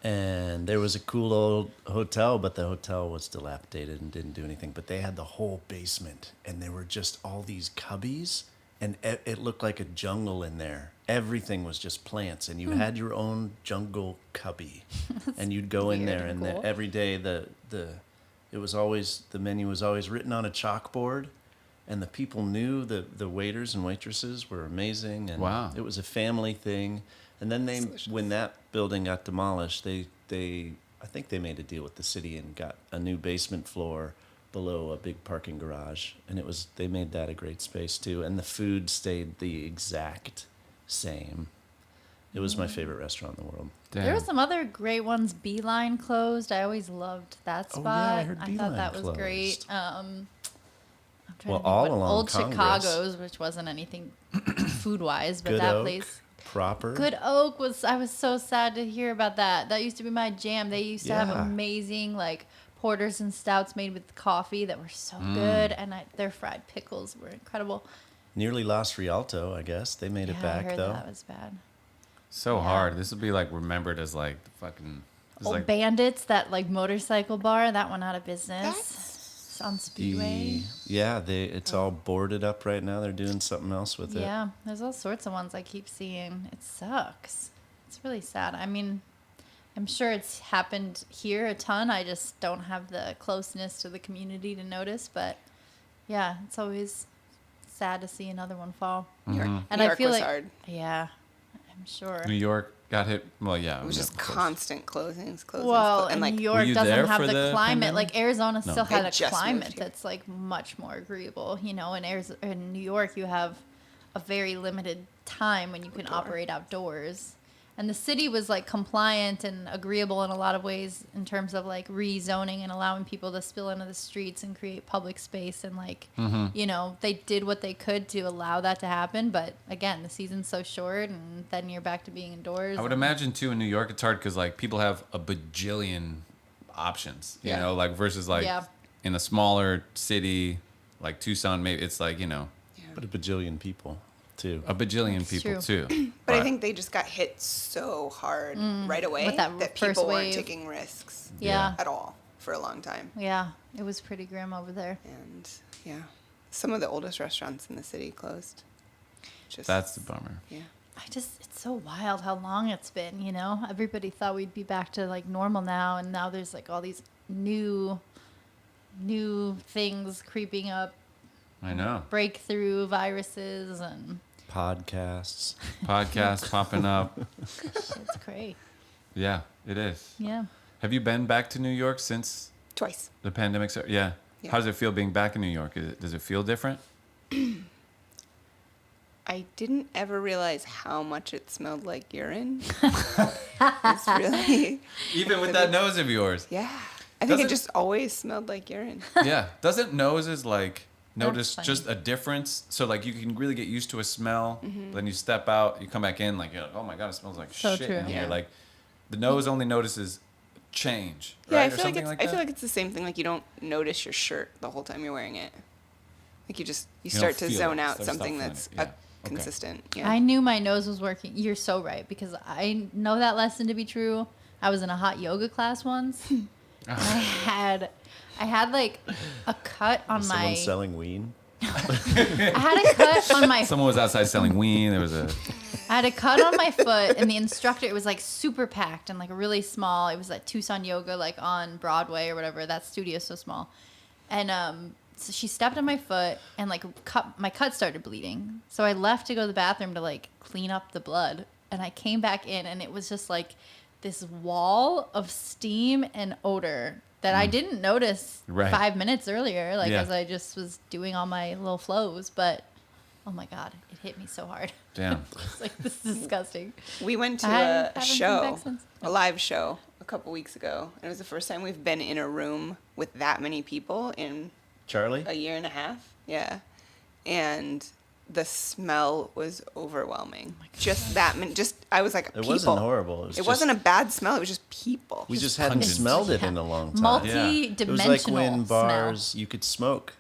And there was a cool old hotel, but the hotel was dilapidated and didn't do anything. But they had the whole basement, and there were just all these cubbies, and it looked like a jungle in there. Everything was just plants, and you had your own jungle cubby, and you'd go in weird there, and and cool. every day the menu was always written on a chalkboard, and the people knew the waiters and waitresses were amazing, and Wow. it was a family thing. And then when that building got demolished, I think they made a deal with the city and got a new basement floor below a big parking garage, and they made that a great space too. And the food stayed the exact same. It was my favorite restaurant in the world. Damn. There were some other great ones. Beeline closed. I always loved that Oh, spot. yeah, I heard thought Beeline that was great. I'm trying Well, to think all what along Old Congress. Chicago's, which wasn't anything food wise, but Good that Oak, place. proper. Good Oak I was so sad to hear about that. That used to be my jam. They used to have Yeah. amazing like porters and stouts made with coffee that were so good, and their fried pickles were incredible. Nearly lost Rialto, I guess. They made Yeah, it I back, heard though. that was bad. So Yeah. hard. This would be like remembered as like the fucking. It's Old like Bandits, that like motorcycle bar, that went out of business. That's- It's on Speedway. It's all boarded up right now. They're doing something else with it. Yeah, there's all sorts of ones I keep seeing. It sucks. It's really sad. I mean, I'm sure it's happened here a ton. I just don't have the closeness to the community to notice. But yeah, it's always sad to see another one fall. New York, And New I York feel was like, hard. yeah, I'm sure. New York got hit. Well, yeah. It was just of course. constant closings. Well, and and like New Were York you doesn't there have for the the climate. pandemic? Like Arizona still I had a just climate moved here. that's like much more agreeable. You know, in New York, you have a very limited time when you can operate outdoors. And the city was like compliant and agreeable in a lot of ways in terms of like rezoning and allowing people to spill into the streets and create public space. And like, you know, they did what they could to allow that to happen. But again, the season's so short and then you're back to being indoors. I would and- imagine too in New York it's hard because like people have a bajillion options, you Yeah. know, like versus like Yeah. in a smaller city like Tucson, maybe it's like, you know, But a bajillion people, too. a bajillion That's people true. too. But I Right. think they just got hit so hard right away With that that first people weren't wave. taking risks Yeah. at all for a long time. Yeah, it was pretty grim over there. And yeah, some of the oldest restaurants in the city closed. Just That's the bummer. yeah. It's so wild how long it's been, you know? Everybody thought we'd be back to like normal now, and now there's like all these new things creeping up, I know. breakthrough viruses, and Podcasts. Podcasts popping up. it's crazy. Yeah, it is. Yeah. Have you been back to New York since Twice. the pandemic started? Yeah. Yeah. How does it feel being back in New York? Does it feel different? I didn't ever realize how much it smelled like urine. It's really, Even with that nose of yours. yeah. I think Doesn't- it just always smelled like urine. Yeah. Doesn't noses like notice funny. just a difference? So like you can really get used to a smell. Then you step out, you come back in like, you're like, oh my God, it smells like So shit true. in here. Yeah. Like the nose only notices change. Yeah, Right? I Or feel like something it's like I that? feel like it's the same thing. Like you don't notice your shirt the whole time you're wearing it. Like you don't start to feel zone it. out Start something feeling that's it. Yeah. Okay. consistent. Yeah. I knew my nose was working. You're so right, because I know that lesson to be true. I was in a hot yoga class once. And I had like a cut on Someone my selling ween. I had a cut on my Someone was outside selling ween. There was a I had a cut on my foot, and the instructor, it was like super packed and like really small. It was at Tucson Yoga, like on Broadway or whatever. That studio's so small. And so she stepped on my foot, and like my cut started bleeding. So I left to go to the bathroom to like clean up the blood. And I came back in, and it was just like this wall of steam and odor that I didn't notice Right. 5 minutes earlier, like Yeah. as I just was doing all my little flows. But oh my God, it hit me so hard. damn. It's like, this is disgusting. We went to I a haven't been show, back since. a live show, a couple weeks ago. And it was the first time we've been in a room with that many people in Charlie? a year and a half. Yeah. And the smell was overwhelming. Just that many, I was like, It people. wasn't horrible. It wasn't a bad smell. It was just people. We just hadn't pungent. smelled it in a long time. Multi-dimensional It was like when smell. bars you could smoke,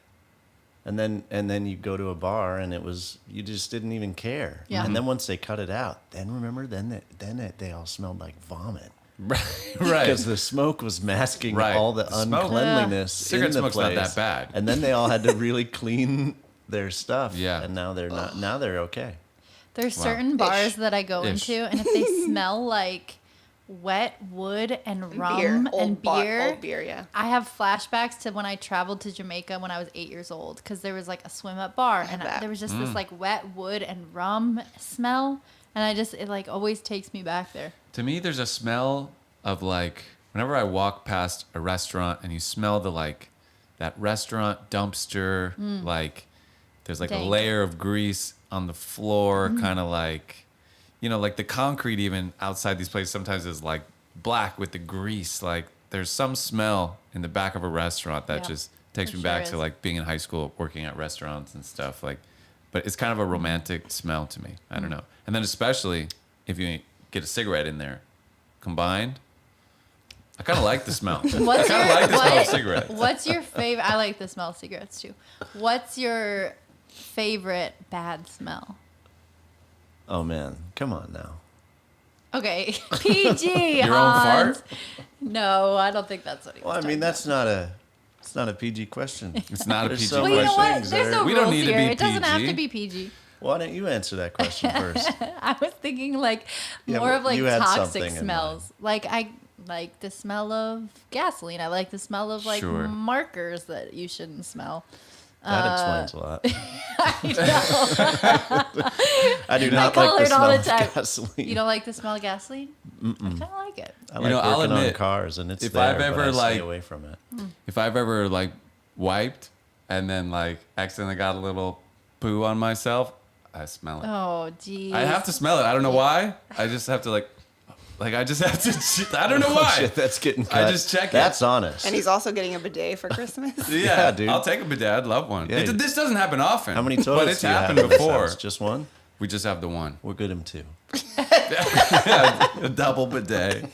and then you go to a bar and it was you just didn't even care. Yeah. And then once they cut it out, they all smelled like vomit Right. because the smoke was masking Right. all the The smoke- uncleanliness Cigarette in the smoke's place. not that bad. And then they all had to really clean their stuff. Yeah. And now they're not. Now they're okay. There's Wow. certain bars Ish. that I go Ish. into, and if they smell like wet wood and rum and beer, Old beer, yeah. I have flashbacks to when I traveled to Jamaica when I was 8 years old, because there was like a swim up bar, and bet. there was just this like wet wood and rum smell, and it like always takes me back there. To me, there's a smell of like whenever I walk past a restaurant and you smell the like that restaurant dumpster, like there's like a Dank. layer of grease on the floor, kind of like, you know, like the concrete even outside these places sometimes is like black with the grease. Like there's some smell in the back of a restaurant that Yeah. just Takes It me sure back is. to like being in high school, working at restaurants and stuff. Like, but it's kind of a romantic smell to me. I don't know. And then especially if you get a cigarette in there, combined. I kind of like the smell. I kind of like the smell of cigarettes. What's your favorite? I like the smell of cigarettes too. What's your favorite bad smell? Oh man, come on now. Okay, PG. Your own Hans. fart? No, I don't think that's what he was Well, I mean, talking that's not a PG question. It's not a There's PG so about. much Well, you know what? things There's that no are- We don't rules need to here. be It doesn't have PG. to be PG. Why don't you answer that question first? I was thinking like Yeah, more well, of like you had toxic something in smells. Like I like the smell of gasoline. I like the smell of like Sure. markers that you shouldn't smell. That explains a lot. I know. I do I not like call the it all smell the of time. gasoline. You don't like the smell of gasoline? I kind of like it. I like I'll working on admit, cars, and it's if there, I've ever, but I like- stay away from it. If I've ever like wiped and then like accidentally got a little poo on myself, I smell it. Oh, geez. I have to smell it. I don't know why. I just have to like I just have to. I don't know Oh, why. shit, that's getting cut. I just check it. That's honest. And he's also getting a bidet for Christmas. Yeah, dude. I'll take a bidet. I'd love one. Yeah. This doesn't happen often. How many But toilets it's do you have happened in this before. house? Just one? We just have the one. We'll get him two. A double bidet.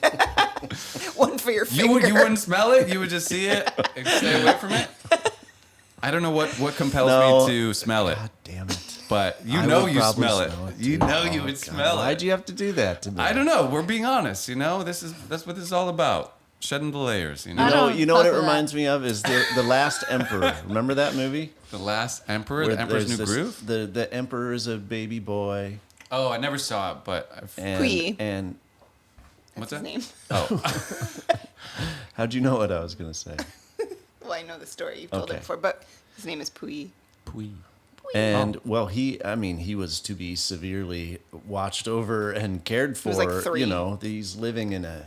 One for your You finger. wouldn't smell it. You would just see it and stay away from it. I don't know what compels No. me to smell it, God damn it. but you I know would you probably smell it. You too. know Oh, you would God. smell Why'd it. you have to do that to me? I don't know. We're being honest. You know, that's what this is all about. Shedding the layers. You I know, You know, don't you know what fuck it with reminds me of is the Last Emperor. Remember that movie? the Last Emperor, Where the Emperor's New there's Groove. The emperor is a baby boy, Oh, I never saw it, but and Pui. what's His that? name. Oh, how'd you know what I was gonna say? Well, I know the story. You've told Okay. it before, but his name is Pui. Pui. And well, he was to be severely watched over and cared for. was like 3. You know, he's living in a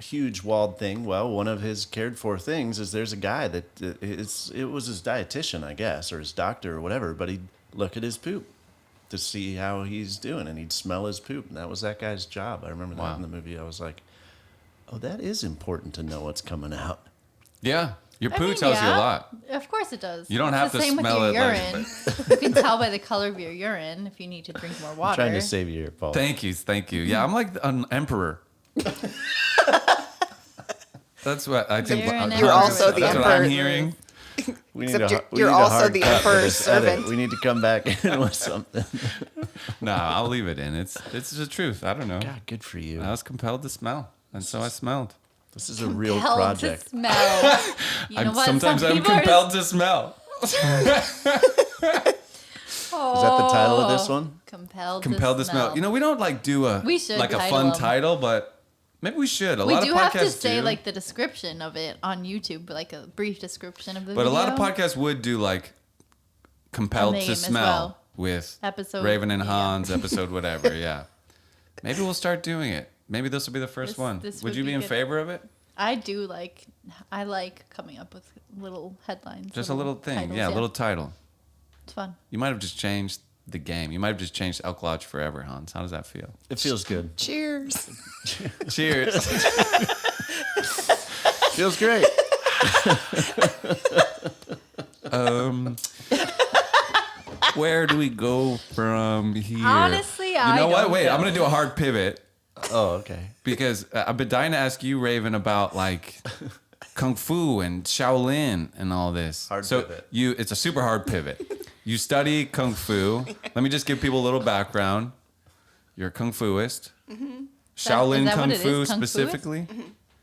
huge walled thing. Well, one of his cared for things is there's a guy that it was his dietitian, I guess, or his doctor or whatever. But he'd look at his poop to see how he's doing, and he'd smell his poop, and that was that guy's job. I remember that Wow. in the movie. I was like, oh, that is important to know what's coming out. Yeah, your I poo mean, tells you a yeah. lot. Of course it does. You don't It's have the to same smell with your it, urine. like, You can tell by the color of your urine if you need to drink more water. Trying to save you here, Paul. Thank you. Yeah, I'm like an emperor. That's what I think. You're an You're also the That's what emperor. I'm hearing. We Except a- you're- we you're need a also hard the cut for emperor's this edit. servant. We need to come back in with something. No, I'll leave it in. It's the truth. I don't know. God, good for you. I was compelled to smell, and so I smelled. This is a real Compelled project. to smell. You know what? Sometimes Some I'm people are compelled to smell. Is that the title of this one? Compelled, Compelled to smell. You know, we don't like do a We should like a title fun 'em. title, but maybe we should. A we lot do of podcasts have to say do. like the description of it on YouTube, like a brief description of the But video. a lot of podcasts would do like compelled name to as smell well. with Episode, Raven and yeah. Hans episode whatever. Yeah, maybe we'll start doing it. Maybe this will be the first This- one. this Would would you be be in good. favor of it? I like coming up with little headlines. Just a little thing, titles, yeah, a little title. It's fun. You might have just changed the game. You might have just changed Elk Lodge forever, Hans. How does that feel? It feels good. Cheers. Cheers. Feels great. Where do we go from here? Honestly, you I know what? don't Wait, know. I'm gonna do a hard pivot Oh, okay. because I've been dying to ask you, Raven, about like kung fu and Shaolin and all this. Hard so pivot. it's a super hard pivot. You study kung fu. Let me just give people a little background. You're a kung fuist. Shaolin is that kung what it fu is, kung fuist? specifically.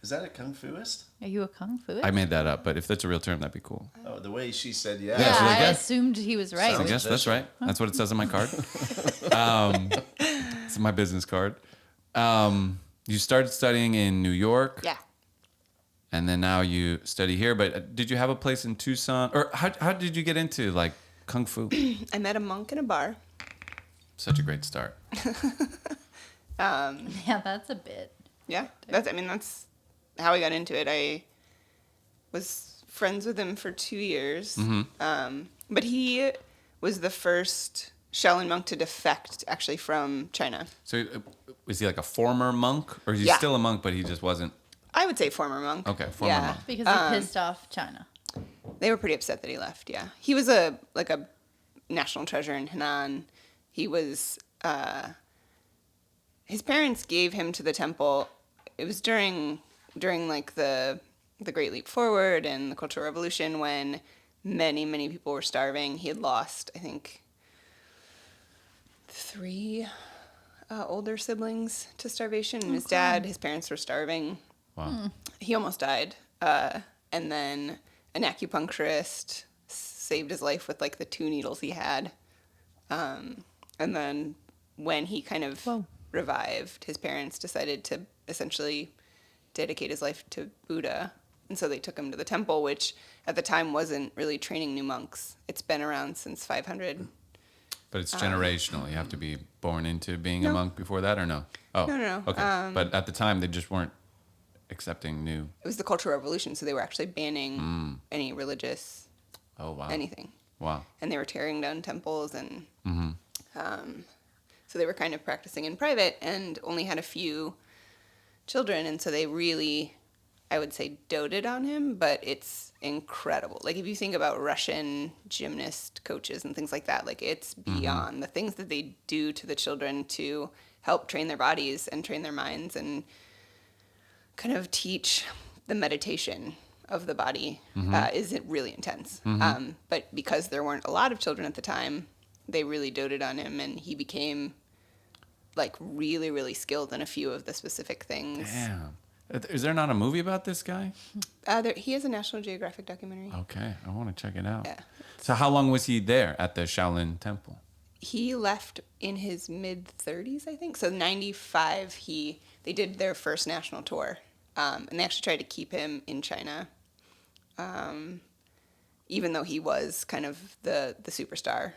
Is that a kung fuist? Are you a kung fu? I made that up, but if that's a real term, that'd be cool. Oh, the way she said yeah. Yeah, yeah, so I I guess- assumed he was right. I Sounds guess that's right. That's what it says on my card. It's my business card. You started studying in New York, Yeah. and then now you study here. But did you have a place in Tucson, or how did you get into like kung fu? I met a monk in a bar. Such a great start. Yeah, that's a bit. Yeah. That's how I got into it. I was friends with him for 2 years. Mm-hmm. But he was the first Shaolin monk to defect actually from China. So was he like a former monk, or is he Yeah. still a monk, but he just wasn't? I would say former monk. Okay, former monk. Because he pissed off China. They were pretty upset that he left. Yeah, he was a national treasure in Henan. He was. His parents gave him to the temple. It was during like the Great Leap Forward and the Cultural Revolution when many people were starving. He had lost, I think, 3 older siblings to starvation, and his parents were starving. Wow. He almost died, and then an acupuncturist saved his life with like the 2 needles he had, and then when he kind of revived, his parents decided to essentially dedicate his life to Buddha, and so they took him to the temple, which at the time wasn't really training new monks. It's been around since 500. But it's generational. You have to be born into being a No. monk before that, or no? Oh, No. Okay, but at the time, they just weren't accepting new. It was the Cultural Revolution, so they were actually banning any religious Oh, wow. anything. Wow. And they were tearing down temples, and so they were kind of practicing in private and only had a few children, and so they really, I would say, doted on him, but it's incredible. Like, if you think about Russian gymnast coaches and things like that, like, it's beyond the things that they do to the children to help train their bodies and train their minds and kind of teach the meditation of the body is it really intense. But because there weren't a lot of children at the time, they really doted on him, and he became like really skilled in a few of the specific things. Damn. Is there not a movie about this guy? He has a National Geographic documentary. Okay, I want to check it out. Yeah. So how long was he there at the Shaolin Temple? He left in his mid-30s, I think. So 95, they did their first national tour, and they actually tried to keep him in China, even though he was kind of the superstar.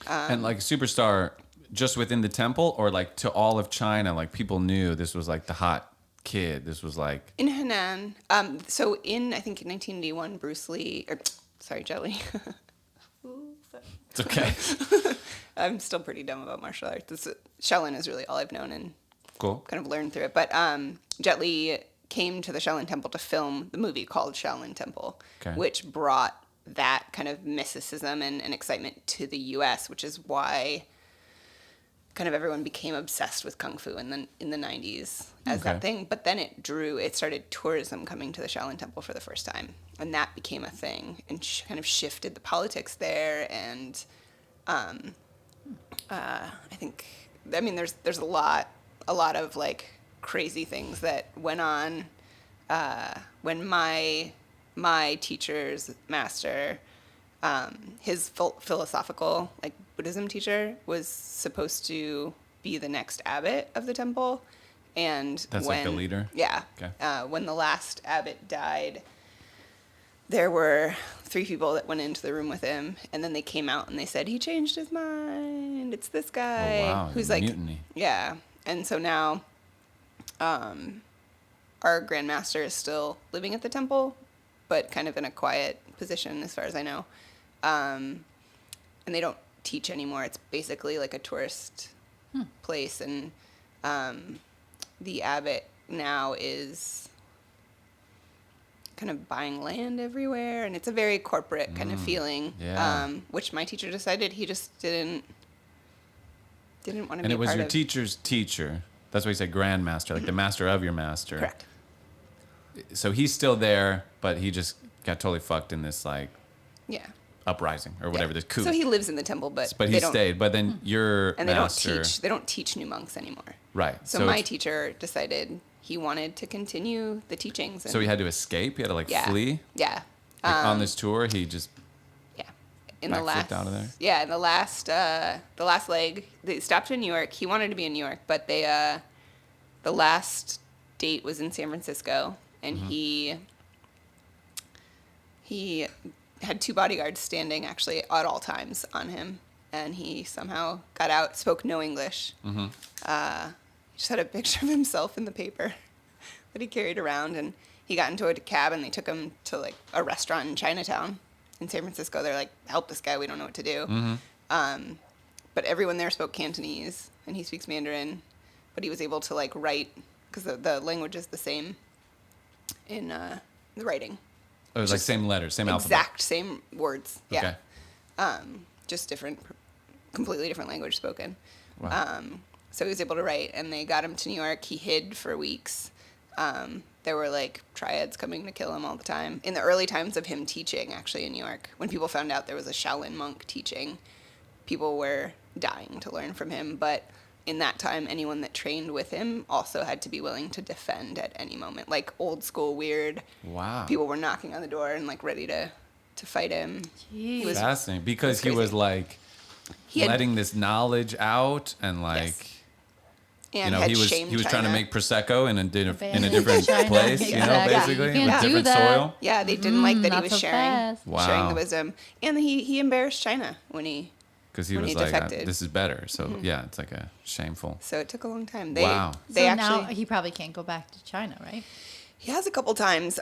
And like superstar just within the temple, or like to all of China, like people knew this was like the hot kid. This was like In Henan. So in, I think, 1981, Jet Li. Ooh, sorry. it's okay. I'm still pretty dumb about martial arts. Shaolin is really all I've known and Cool. kind of learned through it. But Jet Li came to the Shaolin Temple to film the movie called Shaolin Temple, Okay. which brought that kind of mysticism and excitement to the U.S., which is why kind of everyone became obsessed with Kung Fu in the 90s as Okay. that thing. But then it started tourism coming to the Shaolin Temple for the first time. And that became a thing and kind of shifted the politics there. And I think, I mean, there's a lot of like crazy things that went on when my teacher's master, his philosophical like Buddhism teacher, was supposed to be the next abbot of the temple, and That's like the leader? Yeah. Okay. When the last abbot died, there were 3 people that went into the room with him, and then they came out and they said he changed his mind. It's this guy wow, who's like mutiny. Yeah, and so now, our Grand Master is still living at the temple, but kind of in a quiet position, as far as I know. And they don't teach anymore. It's basically like a tourist place, and the abbot now is kind of buying land everywhere, and it's a very corporate kind of feeling. Yeah. Which my teacher decided he just didn't want to be a part of. And it was your teacher's teacher. That's why he said grandmaster, like the master of your master. Correct. So he's still there, but he just got totally fucked in this like Yeah. uprising or whatever, this coup. So he lives in the temple, but But they he don't, stayed. But then your and master, they don't teach new monks anymore. right? So my it's- teacher decided he wanted to continue the teachings. And so he had to escape. He had to like flee. Yeah. Like on this tour, he just Yeah. In backflipped out of there? Yeah, in the last leg, they stopped in New York. He wanted to be in New York, but the last date was in San Francisco, and Mm-hmm. he had 2 bodyguards standing actually at all times on him, and he somehow got out, spoke no English. Mm-hmm. He just had a picture of himself in the paper that he carried around, and he got into a cab, and they took him to like a restaurant in Chinatown in San Francisco. They're like, help this guy, we don't know what to do. Mm-hmm. But everyone there spoke Cantonese, and he speaks Mandarin, but he was able to like write, because the language is the same. in the writing. It was like same letters, same alphabet. Exact same words. Yeah. Okay. Just different, completely different language spoken. Wow. So he was able to write, and they got him to New York. He hid for weeks. There were like triads coming to kill him all the time. In the early times of him teaching, actually, in New York, when people found out there was a Shaolin monk teaching, people were dying to learn from him. But in that time, anyone that trained with him also had to be willing to defend at any moment. Like old school weird. Wow. People were knocking on the door and like ready to fight him. Jeez. He was Fascinating, because he crazy. was like He had- letting this knowledge out, and like Yes. and he had was shamed trying to China. make prosecco in a Abandoned different China. place, Exactly. basically, You can't with do different that. soil. Yeah, they didn't like that he not was so sharing fast. Wow. sharing the wisdom, and he embarrassed China when he. Because he When was he like, defected. this is better. So yeah, it's like a shameful. So it took a long time. Wow. They So actually. now he probably can't go back to China, right? He has a couple times.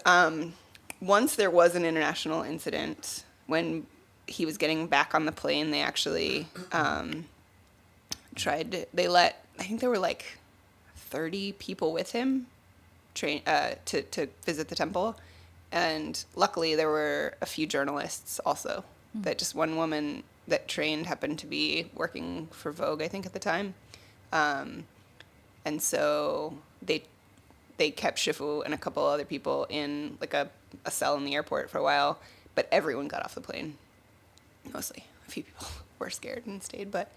Once there was an international incident when he was getting back on the plane. They actually tried to. They let. I think there were like 30 people with him, to visit the temple, and luckily there were a few journalists also. That just one woman that trained happened to be working for Vogue, I think, at the time, and so they kept Shifu and a couple other people in like a cell in the airport for a while, but everyone got off the plane. Mostly, a few people were scared and stayed, but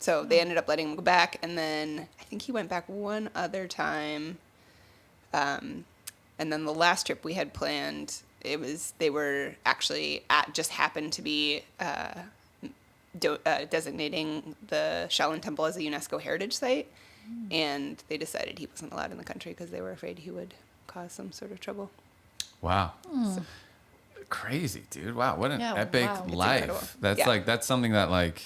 so they ended up letting him go back, and then I think he went back one other time, and then the last trip we had planned, they were actually just happened to be designating the Shaolin Temple as a UNESCO heritage site, and they decided he wasn't allowed in the country because they were afraid he would cause some sort of trouble. Wow. Crazy, dude. Wow, what an Yeah, epic wow. It's incredible. life. That's Yeah. that's something that like,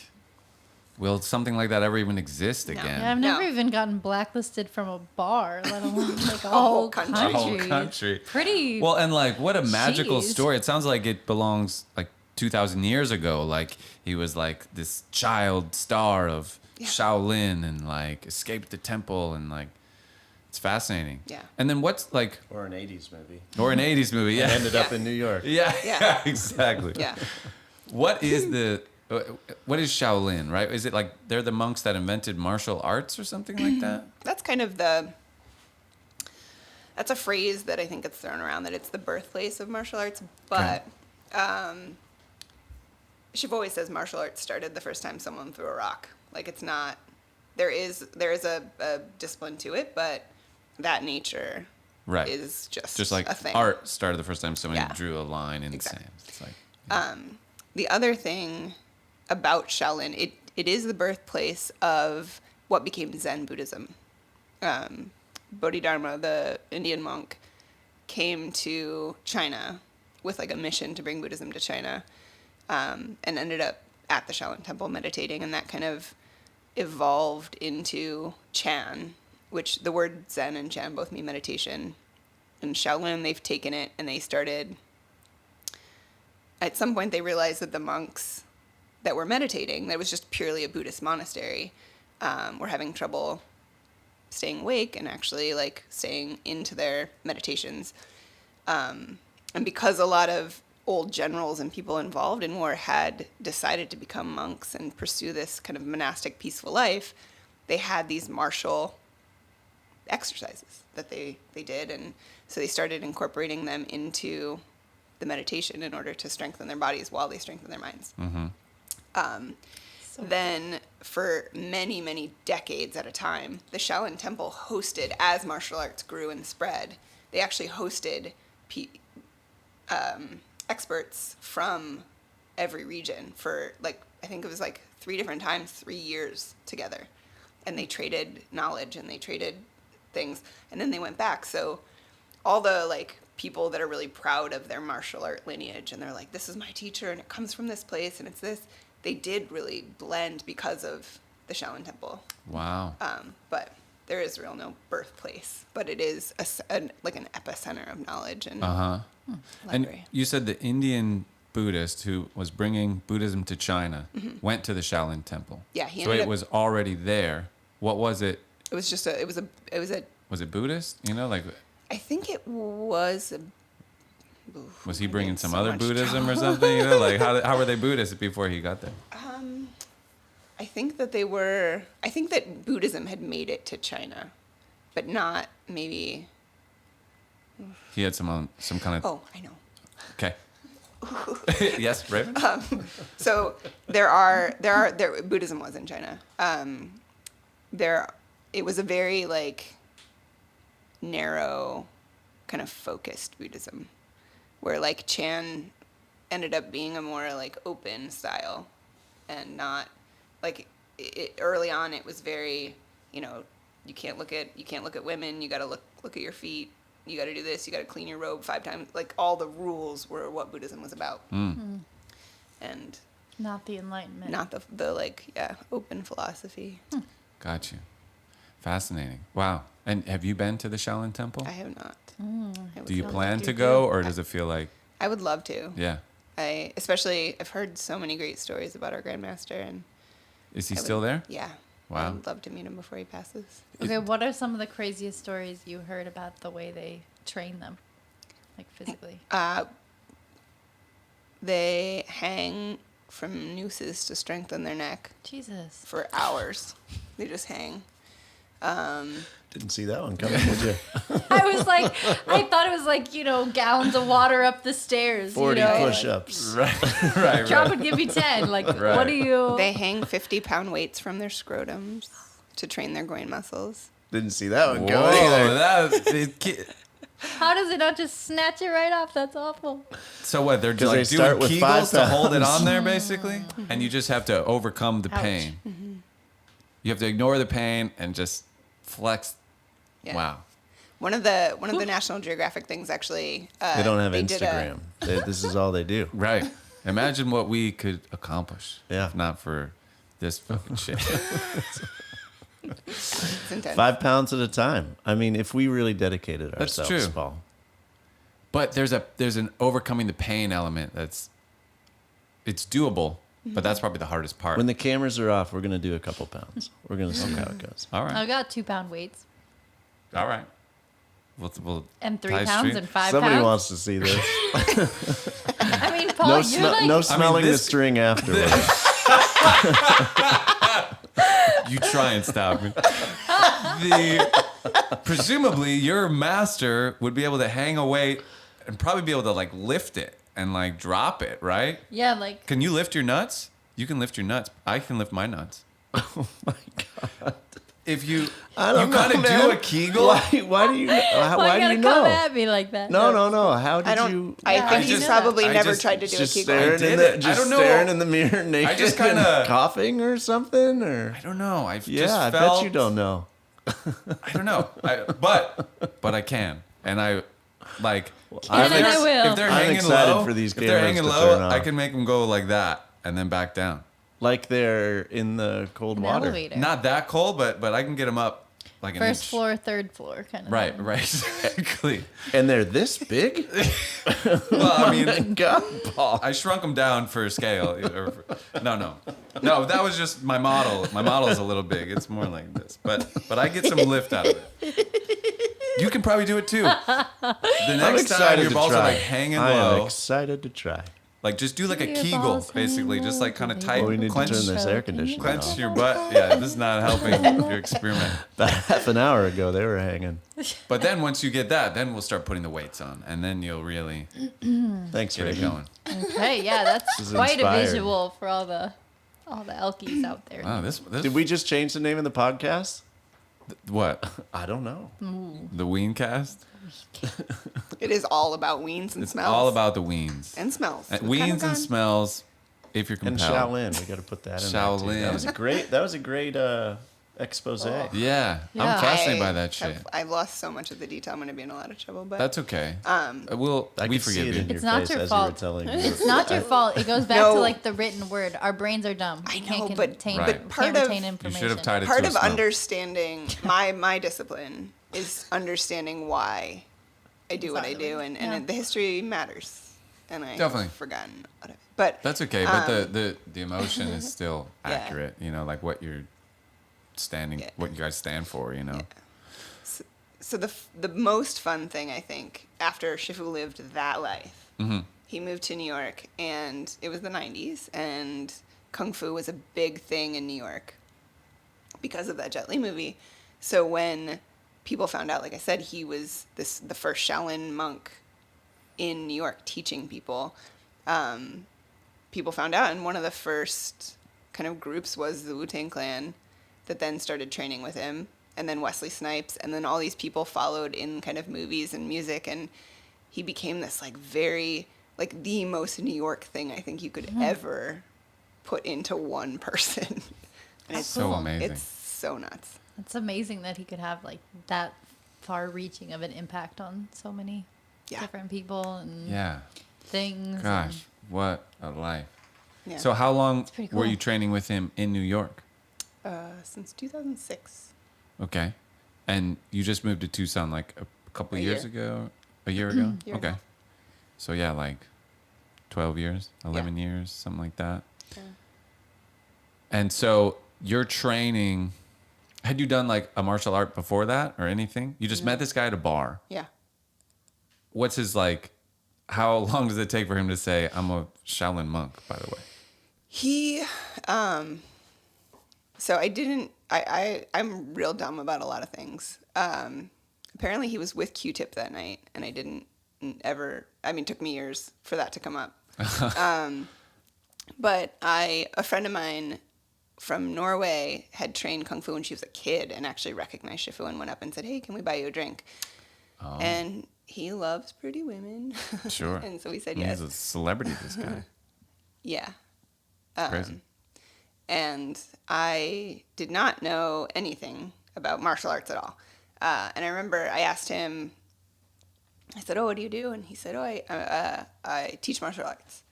will something like that ever even exist again? Yeah, I've No. never even gotten blacklisted from a bar, let alone like a whole whole country. country. A whole country. Pretty. Well, and like, what a magical Jeez. story. It sounds like it belongs like 2,000 years ago. Like he was like this child star of Shaolin, and like escaped the temple, and like, it's fascinating. Yeah. And then what's like, Or an 80s movie. or an 80s movie. Yeah. Ended up in New York. Yeah. Yeah. Exactly. Yeah. What is what is Shaolin, right? Is it like they're the monks that invented martial arts or something like that? That's kind of that's a phrase that I think gets thrown around, that it's the birthplace of martial arts, but Shiv always says martial arts started the first time someone threw a rock. Like, it's not, there is a discipline to it, but that nature Right. is just like a thing. art started the first time someone Yeah. drew a line in Exactly. sand. It's like, The other thing about Shaolin, it is the birthplace of what became Zen Buddhism. Bodhidharma, the Indian monk, came to China with like a mission to bring Buddhism to China, and ended up at the Shaolin Temple meditating, and that kind of evolved into Chan, which the word Zen and Chan both mean meditation. In Shaolin, they've taken it and they started. At some point, they realized that the monks that were meditating, that was just purely a Buddhist monastery, were having trouble staying awake and actually like staying into their meditations. And because a lot of old generals and people involved in war had decided to become monks and pursue this kind of monastic, peaceful life, they had these martial exercises that they did. And so they started incorporating them into the meditation in order to strengthen their bodies while they strengthen their minds. Then for many, many decades at a time, the Shaolin Temple hosted, as martial arts grew and spread, they actually hosted experts from every region for like, I think it was like 3 different times, 3 years together. And they traded knowledge and they traded things, and then they went back. So all the like people that are really proud of their martial art lineage, and they're like, this is my teacher and it comes from this place and it's this, they did really blend because of the Shaolin Temple. wow. But there is real no birthplace, but it is like an epicenter of knowledge and And library. you said the Indian Buddhist who was bringing Buddhism to China went to the Shaolin Temple. Yeah, he so ended it up- was already there. What was it? It was just was Was it Buddhist? You know, like, I think it was. Was he bringing some so other much Buddhism or something? You know, like how were they Buddhist before he got there? I think that they were. I think that Buddhism had made it to China, but not maybe. He had some kind of. Oh, I know. Okay. Yes, Raven. So there Buddhism was in China. It was a very like narrow, kind of focused Buddhism, where like Chan ended up being a more like open style, and not like early on. It was very, you can't look at women. You got to look at your feet. You got to do this. You got to clean your robe 5 times. Like all the rules were what Buddhism was about, and Not the Enlightenment. not the open philosophy. Got you. Fascinating. Wow. And have you been to the Shaolin Temple? I have not. I would Do you love plan to go, or does it feel like? I would love to. Yeah. I've heard so many great stories about our grandmaster, and Is he still there? yeah. Wow. I would love to meet him before he passes. Okay, what are some of the craziest stories you heard about the way they train them, like physically? They hang from nooses to strengthen their neck Jesus. for hours. They just hang. Didn't see that one coming, did you? I thought it was like, gallons of water up the stairs. 40 like, push-ups. Right. Drop would give you 10. Like, Right. what do you... They hang 50-pound weights from their scrotums to train their groin muscles. Didn't see that one Whoa, coming either. How does it not just snatch it right off? That's awful. So what? They're 'Cause like they start doing with 5 Kegels to hold it pounds. on there, basically, and you just have to overcome the Ouch. pain. You have to ignore the pain and just flex. Yeah. Wow. One of the National Geographic things actually. They don't have they did a- Instagram. This is all they do. Right. Imagine what we could accomplish. Yeah. If not for this fucking shit. It's intense. 5 pounds at a time. I mean, if we really dedicated That's ourselves, true. Paul. But there's an overcoming the pain element it's doable, but that's probably the hardest part. When the cameras are off, we're going to do a couple pounds. We're going to see how it goes. All I right. got 2-pound weights All right. We'll and 3 tie pounds street. and 5 Somebody pounds. wants to see this. I mean, Paul, No, you're like... no smelling the this- string afterwards. You try and stop me. Presumably your master would be able to hang a weight and probably be able to like lift it and like drop it, right? Yeah, like... Can you lift your nuts? You can lift your nuts. I can lift my nuts. Oh my God. If you I don't know, kind of man. do a Kegel. Why do you Why why you do gotta you come know? at me like that? No. How did I don't. you? I Yeah, think I he's just- probably I never just- tried to do a Just Kegel. staring I did in the it. I just don't know. staring in the mirror naked just kinda- and coughing or something or I don't know. I yeah, just I felt, bet you don't know. I don't know. But I can. And I like I'm And I will. if they're I'm hanging excited low, for these if they're cameras hanging to low, turn I off. can make them go like that and then back down. Like they're in the cold An water. elevator. Not that cold, but I can get them up like an First inch. floor, third floor, kind of. Right, thing. right, exactly. And they're this big? Well, I mean, God, Paul. I shrunk them down for scale. No. That was just my model. My model is a little big. It's more like this, but I get some lift out of it. You can probably do it too. The I'm next time excited your to balls try. are like hanging I am low, excited to try. like just do like a Your Kegel, balls basically, hanging just like kind of low, tight, Well, we need to clench, turn this air conditioner clench off. your butt. Yeah, this is not helping your experiment. About half an hour ago, they were hanging. But then once you get that, then we'll start putting the weights on, and then you'll really Thanks, get it Raven. going. Okay, yeah, that's is quite inspired. a visual for all the Elkies out there. Wow, this Did we just change the name of the podcast? what? I don't know. The Weencast? It is all about weens and It's smells. all about the weens. and smells. And We've kind of weens and gone- smells, if you're And compelled. Shaolin, we got to put that in Shaolin. there too. That was a great expose. Yeah, Yeah. I'm fascinated by that shit. I've lost so much of the detail. I'm going to be in a lot of trouble. But That's okay. I We could see forgive it you. in your It's not face your as fault. you were telling me. It's not your fault. It goes back No. to like the written word. Our brains are dumb. I We know, can't but- contain, Right. can't part of- retain You information. should have tied it part to a of smoke. understanding my discipline is understanding why I do what I do, and Yeah. the history matters. And I Definitely. have forgotten a lot of it. But That's okay, but the emotion is still Yeah. accurate. You know, like what you're standing, Yeah. what you guys stand for. You know. So the most fun thing, I think, after Shifu lived that life, he moved to New York, and it was the 90s, and Kung Fu was a big thing in New York because of that Jet Li movie. So when people found out, like I said, he was the first Shaolin monk in New York teaching people, people found out, and one of the first kind of groups was the Wu-Tang Clan that then started training with him, and then Wesley Snipes, and then all these people followed in kind of movies and music, and he became this like very, like the most New York thing I think you could ever put into one person. And it's So amazing. It's so nuts. It's amazing that he could have like that far-reaching of an impact on so many different people and Yeah. things. Gosh, what a life. Yeah. So how long pretty were cool. you training with him in New York? Since 2006. Okay. And you just moved to Tucson like a couple A years year. ago? A year ago? Year and a Okay. half. So yeah, like 12 years, 11 years, something like that. Yeah. And so your training, had you done like a martial art before that or anything? You just met this guy at a bar. Yeah. What's his like, how long does it take for him to say, I'm a Shaolin monk, by the way? He, so I'm real dumb about a lot of things. Apparently he was with Q-Tip that night, and I didn't ever, it took me years for that to come up. But a friend of mine from Norway had trained Kung Fu when she was a kid and actually recognized Shifu and went up and said, hey, can we buy you a drink? Oh. And he loves pretty women. Sure. And so we said He's yes. a celebrity, this guy. Yeah. Crazy. And I did not know anything about martial arts at all. And I remember I asked him, I said, oh, what do you do? And he said, oh, I teach martial arts.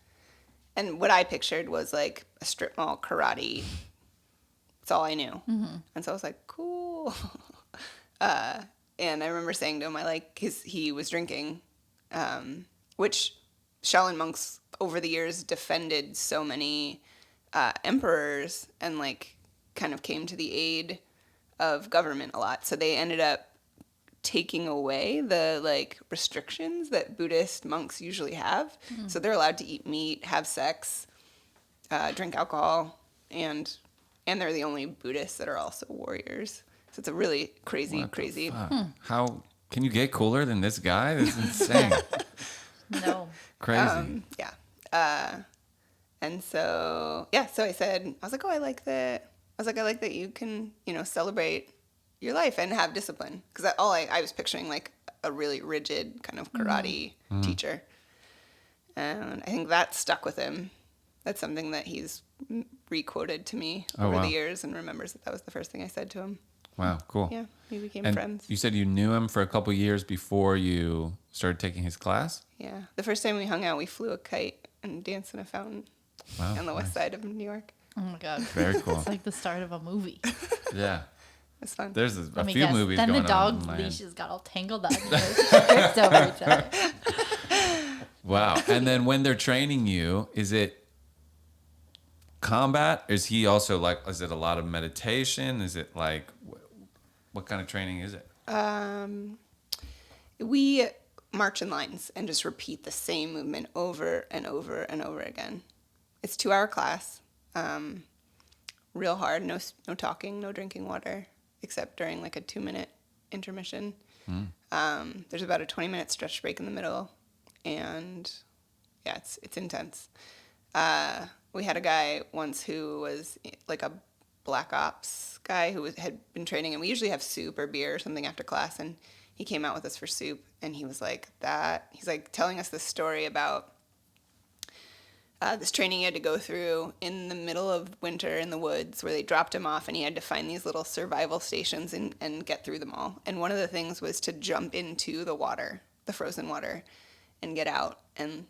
And what I pictured was like a strip mall karate. That's all I knew. Mm-hmm. And so I was like, cool. And I remember saying to him, because he was drinking, which Shaolin monks over the years defended so many emperors and like kind of came to the aid of government a lot. So they ended up taking away the like restrictions that Buddhist monks usually have. Mm. So they're allowed to eat meat, have sex, drink alcohol, and they're the only Buddhists that are also warriors. So it's a really crazy. How can you get cooler than this guy? This is insane. No. Crazy. Yeah. And so, so I said, I was like, oh, I like that. I like that you can, celebrate your life and have discipline. Because I was picturing like a really rigid kind of karate teacher. And I think that stuck with him. That's something that he's re-quoted to me over the years and remembers that was the first thing I said to him. Wow, cool. Yeah, we became and friends. You said you knew him for a couple years before you started taking his class? Yeah. The first time we hung out, we flew a kite and danced in a fountain on the west side of New York. Oh my God. Very cool. It's like the start of a movie. Yeah. It's fun. There's a Let me few guess. movies Then going the on. dog in my leashes got all tangled up. And tripped over each other. Wow. And then when they're training you, is it combat? Is he also like, is it a lot of meditation? Is it like, what kind of training is it? We march in lines and just repeat the same movement over and over and over again. It's 2-hour class. Real hard. No talking, no drinking water, except during like a 2-minute intermission. There's about a 20-minute stretch break in the middle. And yeah, it's intense. We had a guy once who was like a black ops guy who had been training, and we usually have soup or beer or something after class, and he came out with us for soup, and he was like he's like telling us this story about this training he had to go through in the middle of winter in the woods where they dropped him off, and he had to find these little survival stations and get through them all. And one of the things was to jump into the water, the frozen water, and get out and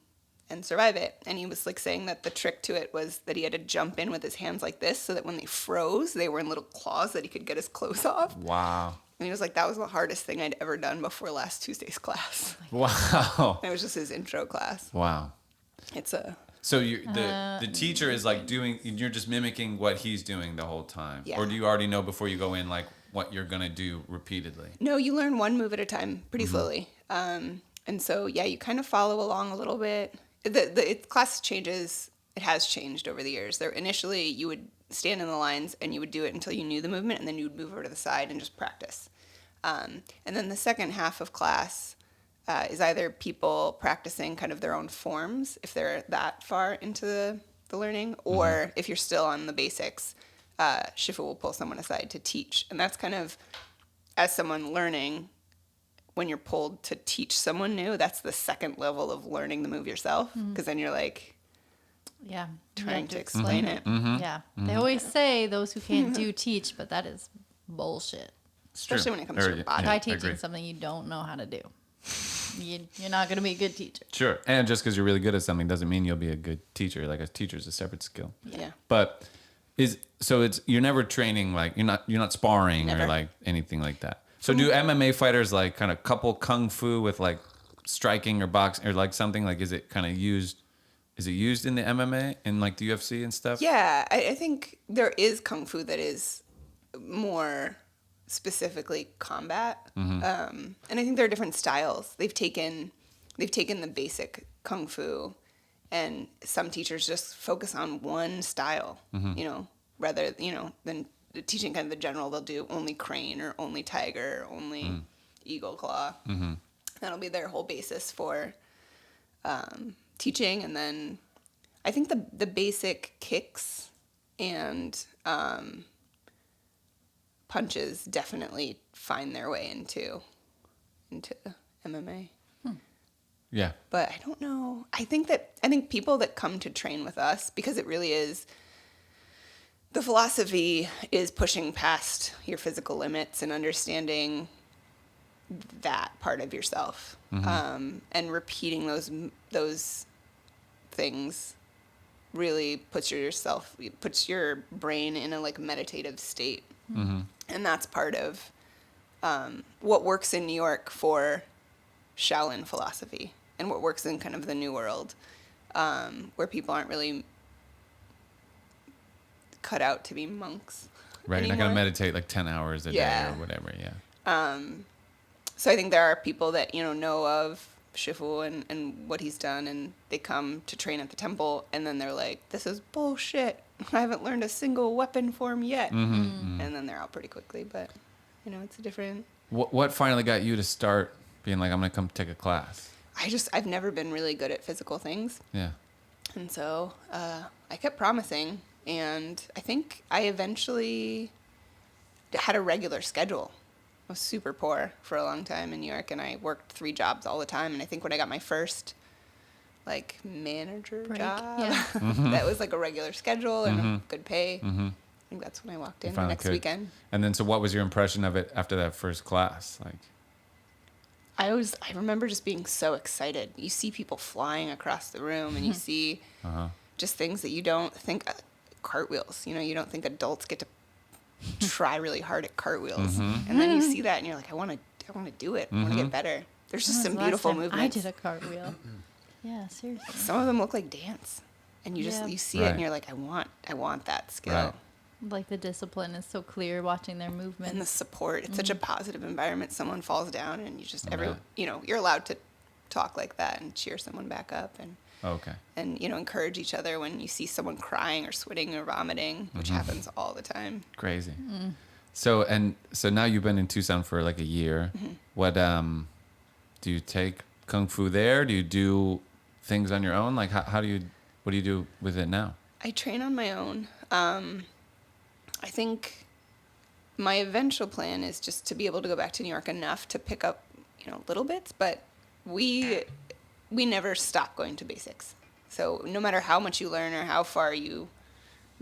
survive it. And he was like saying that the trick to it was that he had to jump in with his hands like this so that when they froze, they were in little claws that he could get his clothes off. Wow. And he was like, that was the hardest thing I'd ever done before last Tuesday's class. Wow. And it was just his intro class. Wow. It's a... So the teacher is like doing, you're just mimicking what he's doing the whole time? Yeah. Or do you already know before you go in, like, what you're gonna do repeatedly. No, you learn one move at a time pretty slowly. And so, yeah, you kind of follow along a little bit. The class changes. It has changed over the years. There, initially, you would stand in the lines and you would do it until you knew the movement, and then you would move over to the side and just practice. And then the second half of class is either people practicing kind of their own forms, if they're that far into the learning, or if you're still on the basics, Shifu will pull someone aside to teach. And that's kind of, as someone learning, when you're pulled to teach someone new, that's the second level of learning the move yourself, because then you're like Yeah. You trying have to explain it. Yeah. They always say those who can't do teach, but that is bullshit. It's true. Especially when it comes to your body. Try I teaching agree. something you don't know how to do. You're not going to be a good teacher. Sure. And just because you're really good at something doesn't mean you'll be a good teacher. Like a teacher is a separate skill. Yeah. But you're never training, like you're not sparring or Never. like anything like that. So do MMA fighters like kind of couple kung fu with like striking or boxing or like something, like is it used in the MMA and like the UFC and stuff? Yeah, I think there is kung fu that is more specifically combat, and I think there are different styles. They've taken the basic kung fu, and some teachers just focus on one style, rather than teaching kind of the general. They'll do only crane or only tiger, or only eagle claw. That'll be their whole basis for teaching. And then I think the basic kicks and punches definitely find their way into MMA. Yeah. But I don't know. I think people that come to train with us, because it really is, the philosophy is pushing past your physical limits and understanding that part of yourself, and repeating those things really puts your brain in a like meditative state, and that's part of what works in New York for Shaolin philosophy and what works in kind of the New World, where people aren't really cut out to be monks. Right. You're not anymore. going to meditate like 10 hours a day Yeah. or whatever. Yeah. So I think there are people that, know of Shifu and what he's done, and they come to train at the temple, and then they're like, this is bullshit. I haven't learned a single weapon form yet. And then they're out pretty quickly. But, it's a different... What finally got you to start being like, I'm going to come take a class? I've never been really good at physical things. Yeah. And so I kept promising, and I think I eventually had a regular schedule. I was super poor for a long time in New York, and I worked 3 jobs all the time. And I think when I got my first like manager Break, job, yeah. that was like a regular schedule and a good pay. I think that's when I walked in the finally next could. weekend. And then, so what was your impression of it after that first class? Like, I remember just being so excited. You see people flying across the room, and you see just things that you don't think, cartwheels. You don't think adults get to try really hard at cartwheels, and then you see that, and you're like, I want to do it. I want to get better. There's just some beautiful movements. I did a cartwheel. Yeah, seriously. Some of them look like dance, and you Yeah. you see it, Right. and you're like, I want that skill. Right. Like the discipline is so clear watching their movements. And the support. It's such a positive environment. Someone falls down, and you just Right. you're allowed to talk like that and cheer someone back up, and okay. encourage each other when you see someone crying or sweating or vomiting, which happens all the time. Crazy. So now you've been in Tucson for like a year. What do you take kung fu there? Do you do things on your own? Like what do you do with it now? I train on my own. I think my eventual plan is just to be able to go back to New York enough to pick up, little bits, but we never stop going to basics. So no matter how much you learn or how far you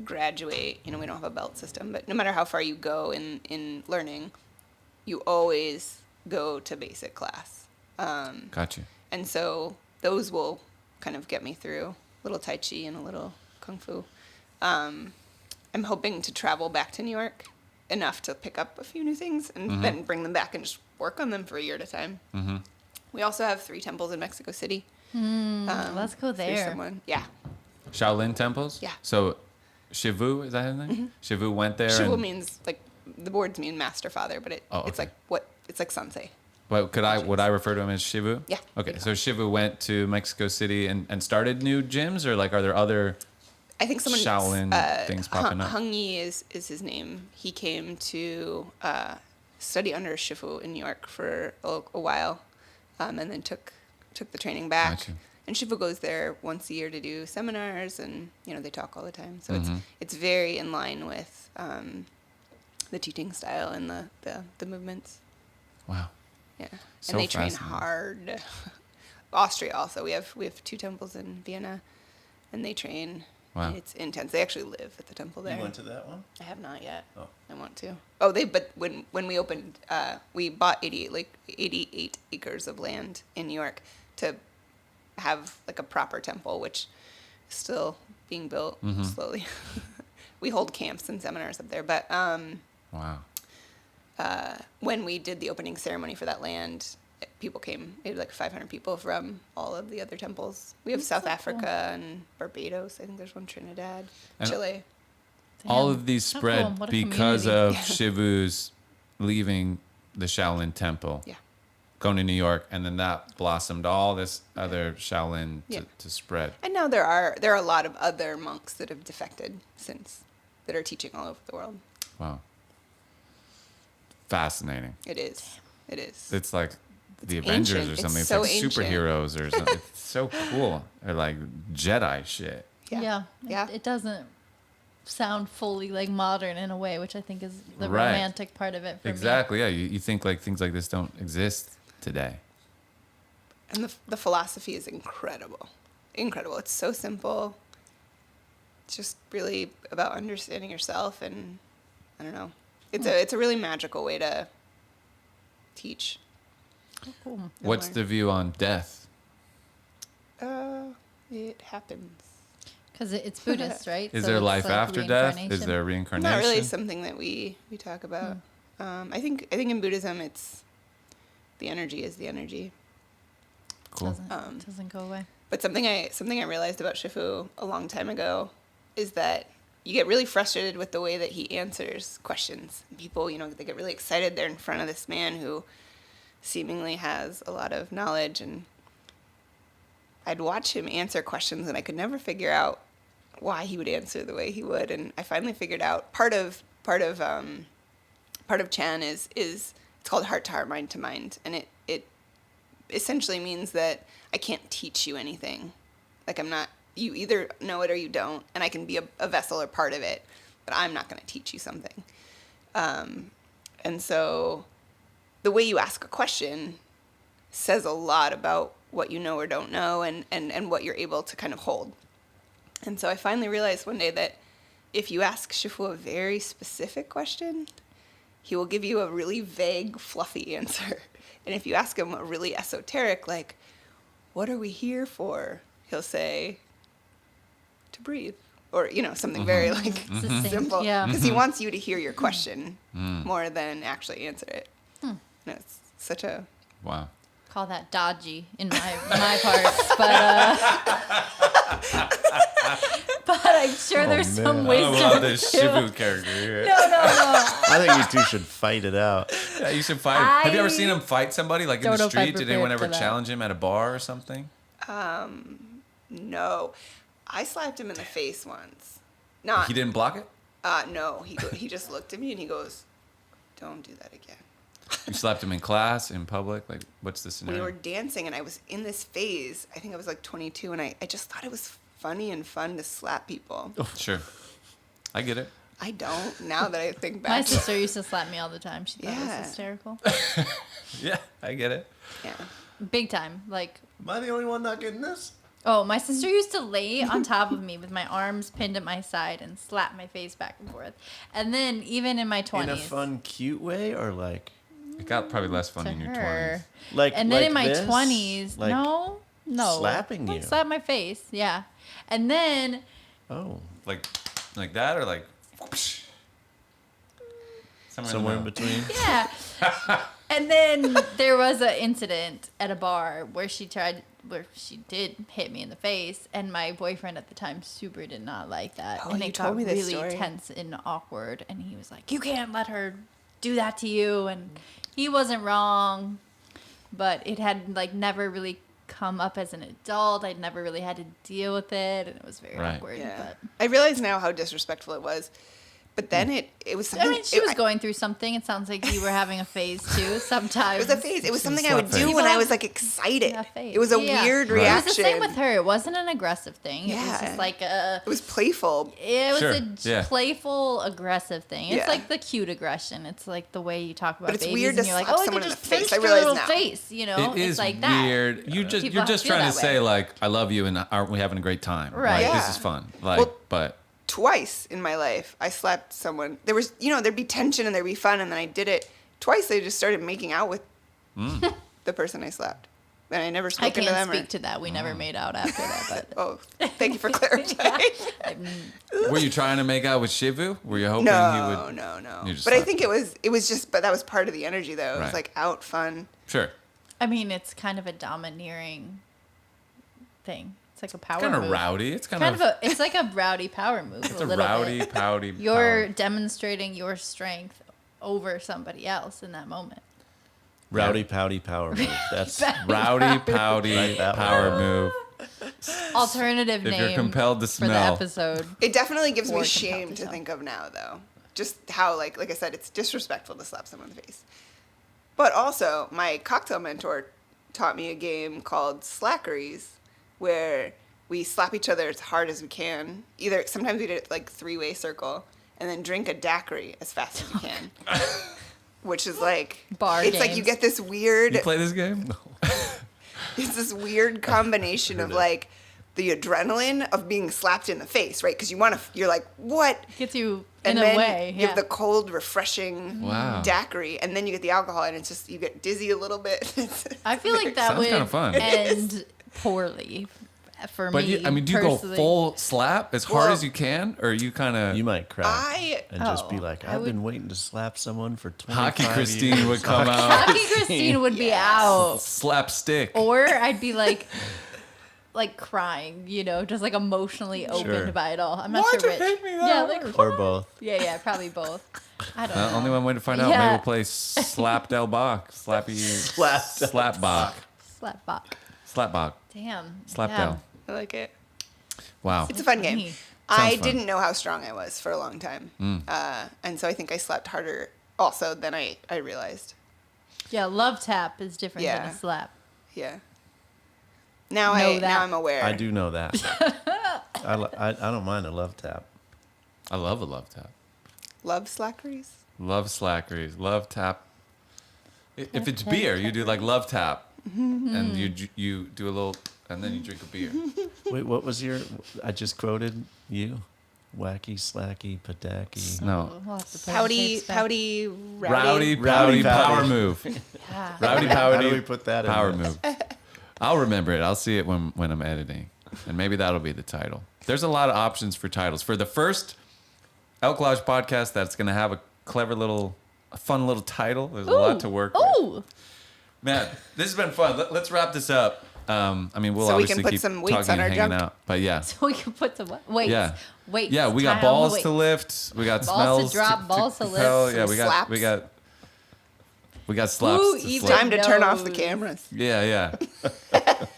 graduate, we don't have a belt system, but no matter how far you go in learning, you always go to basic class. Gotcha. And so those will kind of get me through a little Tai Chi and a little Kung Fu. I'm hoping to travel back to New York enough to pick up a few new things and then bring them back and just work on them for a year at a time. We also have 3 temples in Mexico City. Let's go through there. someone. Yeah. Shaolin temples? Yeah. So Shivu, is that his name? Shivu went there. Shivu and- means like the boards mean master father, but it's okay. it's like sensei. But would I refer to him as Shivu? Yeah. Okay, so Shivu went to Mexico City and started new gyms, or like are there other I think someone Shaolin things popping up? Hung Yi is his name. He came to study under Shifu in New York for a while, and then took the training back. Gotcha. And Shifu goes there once a year to do seminars, and they talk all the time. So Mm-hmm. it's very in line with the teaching style and the movements. Wow. Yeah, So and they train fascinating. hard. Austria also. We have 2 temples in Vienna, and they train. Wow. It's intense. They actually live at the temple there. You went to that one? I have not yet. Oh. I want to. Oh, but when we opened, we bought 88 acres of land in New York to have like a proper temple, which is still being built Mm-hmm. slowly. We hold camps and seminars up there, but Wow. when we did the opening ceremony for that land, people came. We had like 500 people from all of the other temples. We have South Africa and Barbados. I think there's one Trinidad, And- Chile. All Damn. of these So spread cool. What a because community. of Shivu's leaving the Shaolin temple, Yeah. going to New York, and then that blossomed all this other Shaolin Yeah. to spread. And now there are a lot of other monks that have defected since that are teaching all over the world. Wow. Fascinating. It is. It is. It's like the It's Avengers ancient. or It's something. It's so like ancient. superheroes or something. It's so cool. Or like Jedi shit. Yeah. Yeah. It doesn't sound fully like modern in a way, which I think is the Right. romantic part of it for me. Exactly. Yeah. You think like things like this don't exist today. And the philosophy is incredible. Incredible. It's so simple. It's just really about understanding yourself, and I don't know. It's a really magical way to teach. Oh, cool. What's learn. the view on death? It happens. Because it's Buddhist, right? Is So there it's life like after death? Is reincarnation. there reincarnation? Not really something that we talk about. I think in Buddhism it's the energy is the energy. Cool. Doesn't go away. But something I realized about Shifu a long time ago is that you get really frustrated with the way that he answers questions. People, they get really excited. They're in front of this man who seemingly has a lot of knowledge, and I'd watch him answer questions, and I could never figure out why he would answer the way he would. And I finally figured out part of Chan is it's called heart to heart, mind to mind, and it essentially means that I can't teach you anything. Like you either know it or you don't, and I can be a vessel or part of it, but I'm not going to teach you something. And so the way you ask a question says a lot about what you know or don't know, and what you're able to kind of hold. And so I finally realized one day that if you ask Shifu a very specific question, he will give you a really vague, fluffy answer. And if you ask him a really esoteric, like, what are we here for? He'll say, to breathe. Or, something very, like, Succinct, simple. yeah. Because he wants you to hear your question more than actually answer it. And it's such a... Wow. Call that dodgy in my parts, but I'm sure there's some man. I wisdom love this to Shivu it. character here. No. I think you two should fight it out. Yeah, you should fight. Have you ever seen him fight somebody like in Don't the know if I'm street? Did anyone prepared ever for that. challenge him at a bar or something? No. I slapped him in the face once. Not... He didn't block it? No. He just looked at me and he goes, don't do that again. You slapped him in class, in public? Like, what's the We scenario? were dancing, and I was in this phase. I think I was like 22, and I just thought it was funny and fun to slap people. Sure. I get it. I don't, now that I think back. My sister used to slap me all the time. She thought it Yeah. was hysterical. Yeah, I get it. Yeah. Big time. Like, Am I the only one not getting this? oh, my sister used to lay on top of me with my arms pinned at my side and slap my face back and forth. And then even in my 20s. In a fun, cute way, or like... It got probably less fun to in your her. 20s. Like, And then like in my this? 20s, Like no. slapping Like you. slap my face, yeah. And then Oh, Like that or like... somewhere in between. yeah. And then there was an incident at a bar where she did hit me in the face, and my boyfriend at the time super did not like that. Oh, and you it told got me this really story. tense and awkward, and he was like, "You can't let her do that to you." And he wasn't wrong, but it had like never really come up as an adult. I'd never really had to deal with it, and it was very Right. awkward. Yeah. But I realize now how disrespectful it was. But then it was something. I mean, she was going through something. It sounds like you were having a phase too. Sometimes It was a phase. It was something I slap would phase. do when I was like excited. A phase. It was a Yeah. weird Right. It reaction. was the same with her. It wasn't an aggressive thing. It was Yeah. just like a. It was playful. It was Sure, a yeah. playful, aggressive thing. It's Yeah. like the cute aggression. It's like the way you talk about But it's babies, weird and to you're like, slap oh, I someone could in just the face. pinch I their realize little now. face. You know, It it's is like that. weird. People You're just feel trying to that say way. like, I love you, and aren't we having a great time? Right. Like, this Yeah. is fun. Like, Well, but Twice in my life, I slapped someone. There was, there'd be tension and there'd be fun, and then I did it twice. They just started making out with the person I slapped, and I never I spoke to can't them. speak to that. We never made out after that, but Oh, thank you for clarifying. were you trying to make out with Shivu? Were you hoping he No, would? no. You just But I slapped think it was just, but that was part of the energy though. It was Right. like out fun. Sure. I mean, it's kind of a domineering thing. It's like a power Kind of move. rowdy. It's kind of It's like a rowdy power move. it's a a little rowdy, bit. pouty. You're power. demonstrating your strength over somebody else in that moment. Rowdy pouty power move. That's Rowdy, pouty, Right, that power move. Alternative If name you're compelled to for the smell. episode. It definitely gives me Or shame compelled to to think of now though. Just how like I said, it's disrespectful to slap someone in the face. But also, my cocktail mentor taught me a game called Slackeries, where we slap each other as hard as we can. Either sometimes we did it like 3-way circle, and then drink a daiquiri as fast as you can. Which is like Bar it's like you games. get this weird You play this game? it's this weird combination of like the adrenaline of being slapped in the face, right? Because you're like, what? Gets you And in then a way. you Yeah. have the cold, refreshing Wow. daiquiri, and then you get the alcohol, and it's just you get dizzy a little bit. I feel like that Sounds would kinda fun. end poorly for But me. do you go personally. full slap as hard Well, as you can, or you kind of? you might crack and just be Oh, like, I I've been would- waiting to slap someone for 25 Hockey years. Christine would come out, Hockey Christine would be out. slapstick. Or I'd be like crying, just like emotionally opened Sure. by it all. I'm not Why'd sure you which. hit me that Yeah, like Or both. yeah, probably both. I don't know. Only one way to find out. Yeah. Maybe we'll play Slap Del Bach, Slappy, Slap Bach, Slap bop. Slap Bach, Damn. Slap yeah. Del. I like it. Wow. It's a fun game. Funny. I fun. didn't know how strong I was for a long time, and so I think I slapped harder also than I realized. Yeah, love tap is different than Yeah. a slap. Yeah. Now Know that. now I'm aware. I do know that. I don't mind a love tap. I love a love tap. Love slackeries. Love slackeries. Love tap. If it's beer, you do like love tap, and you do a little, and then you drink a beer. Wait, what was your? I just quoted you. Wacky, slacky, patacky. No. We'll have to put Pouty, the tapes back. pouty, Rowdy, Rowdy, pouty, power pouty. move. Yeah. Rowdy, How pouty, do we put that in power there? move. I'll remember it. I'll see it when I'm editing, and maybe that'll be the title. There's a lot of options for titles for the first Elk Lodge podcast. That's going to have a clever little, a fun little title. There's a lot to work with. Ooh. Man, this has been fun. Let's wrap this up. I mean, we'll So we obviously can put keep some weights talking on and our hanging junk? out. But yeah, So we can put some what? Weights. yeah, Weights. yeah. We got Tie on balls the to weights. lift. We got Balls to smells drop, balls to propel. lift, Yeah, some we got slaps. we got slaps. Who to even- slap. Time to turn off the knows? cameras. Yeah.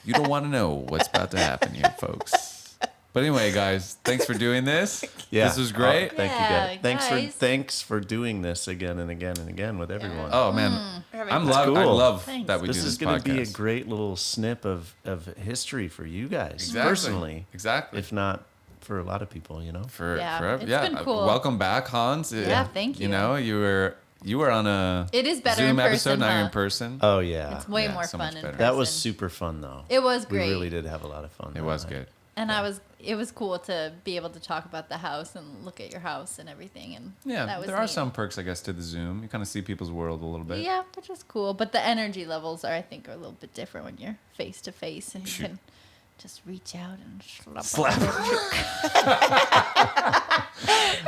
You don't want to know what's about to happen here, folks. But anyway, guys, thanks for doing this. Yeah, This was great. Oh, thank you, Yeah, guys. guys. Thanks for doing this again and again and again with everyone. Oh man, Having I'm fun. I cool. love Thanks. that we this do is this going to be a podcast. great little snip of history for you guys Exactly. personally, Exactly. if not for a lot of people. For Yeah, forever. it's Yeah. been cool. Welcome back, Hans. Yeah, thank you. You know, you were on a It is better Zoom in episode. person, Now you're huh? in person. Oh yeah, It's way Yeah, more so fun much in better. person. that was super fun though. It was We great. really did have a lot of fun. It that was night. good. And it was cool to be able to talk about the house and look at your house and everything. And Yeah, that was there are neat. some perks, I guess, to the Zoom. You kind of see people's world a little bit. Yeah, which is cool. But the energy levels are, I think, are a little bit different when you're face to face and you Shoot. can just reach out and Slap.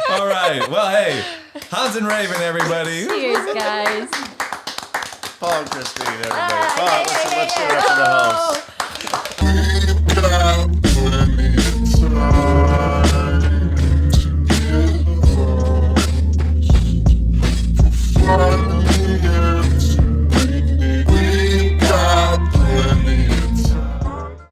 All right. Well, hey, Hans and Raven, everybody. Cheers, guys. Paul and Christine, everybody. Paul, let's give it up for the host.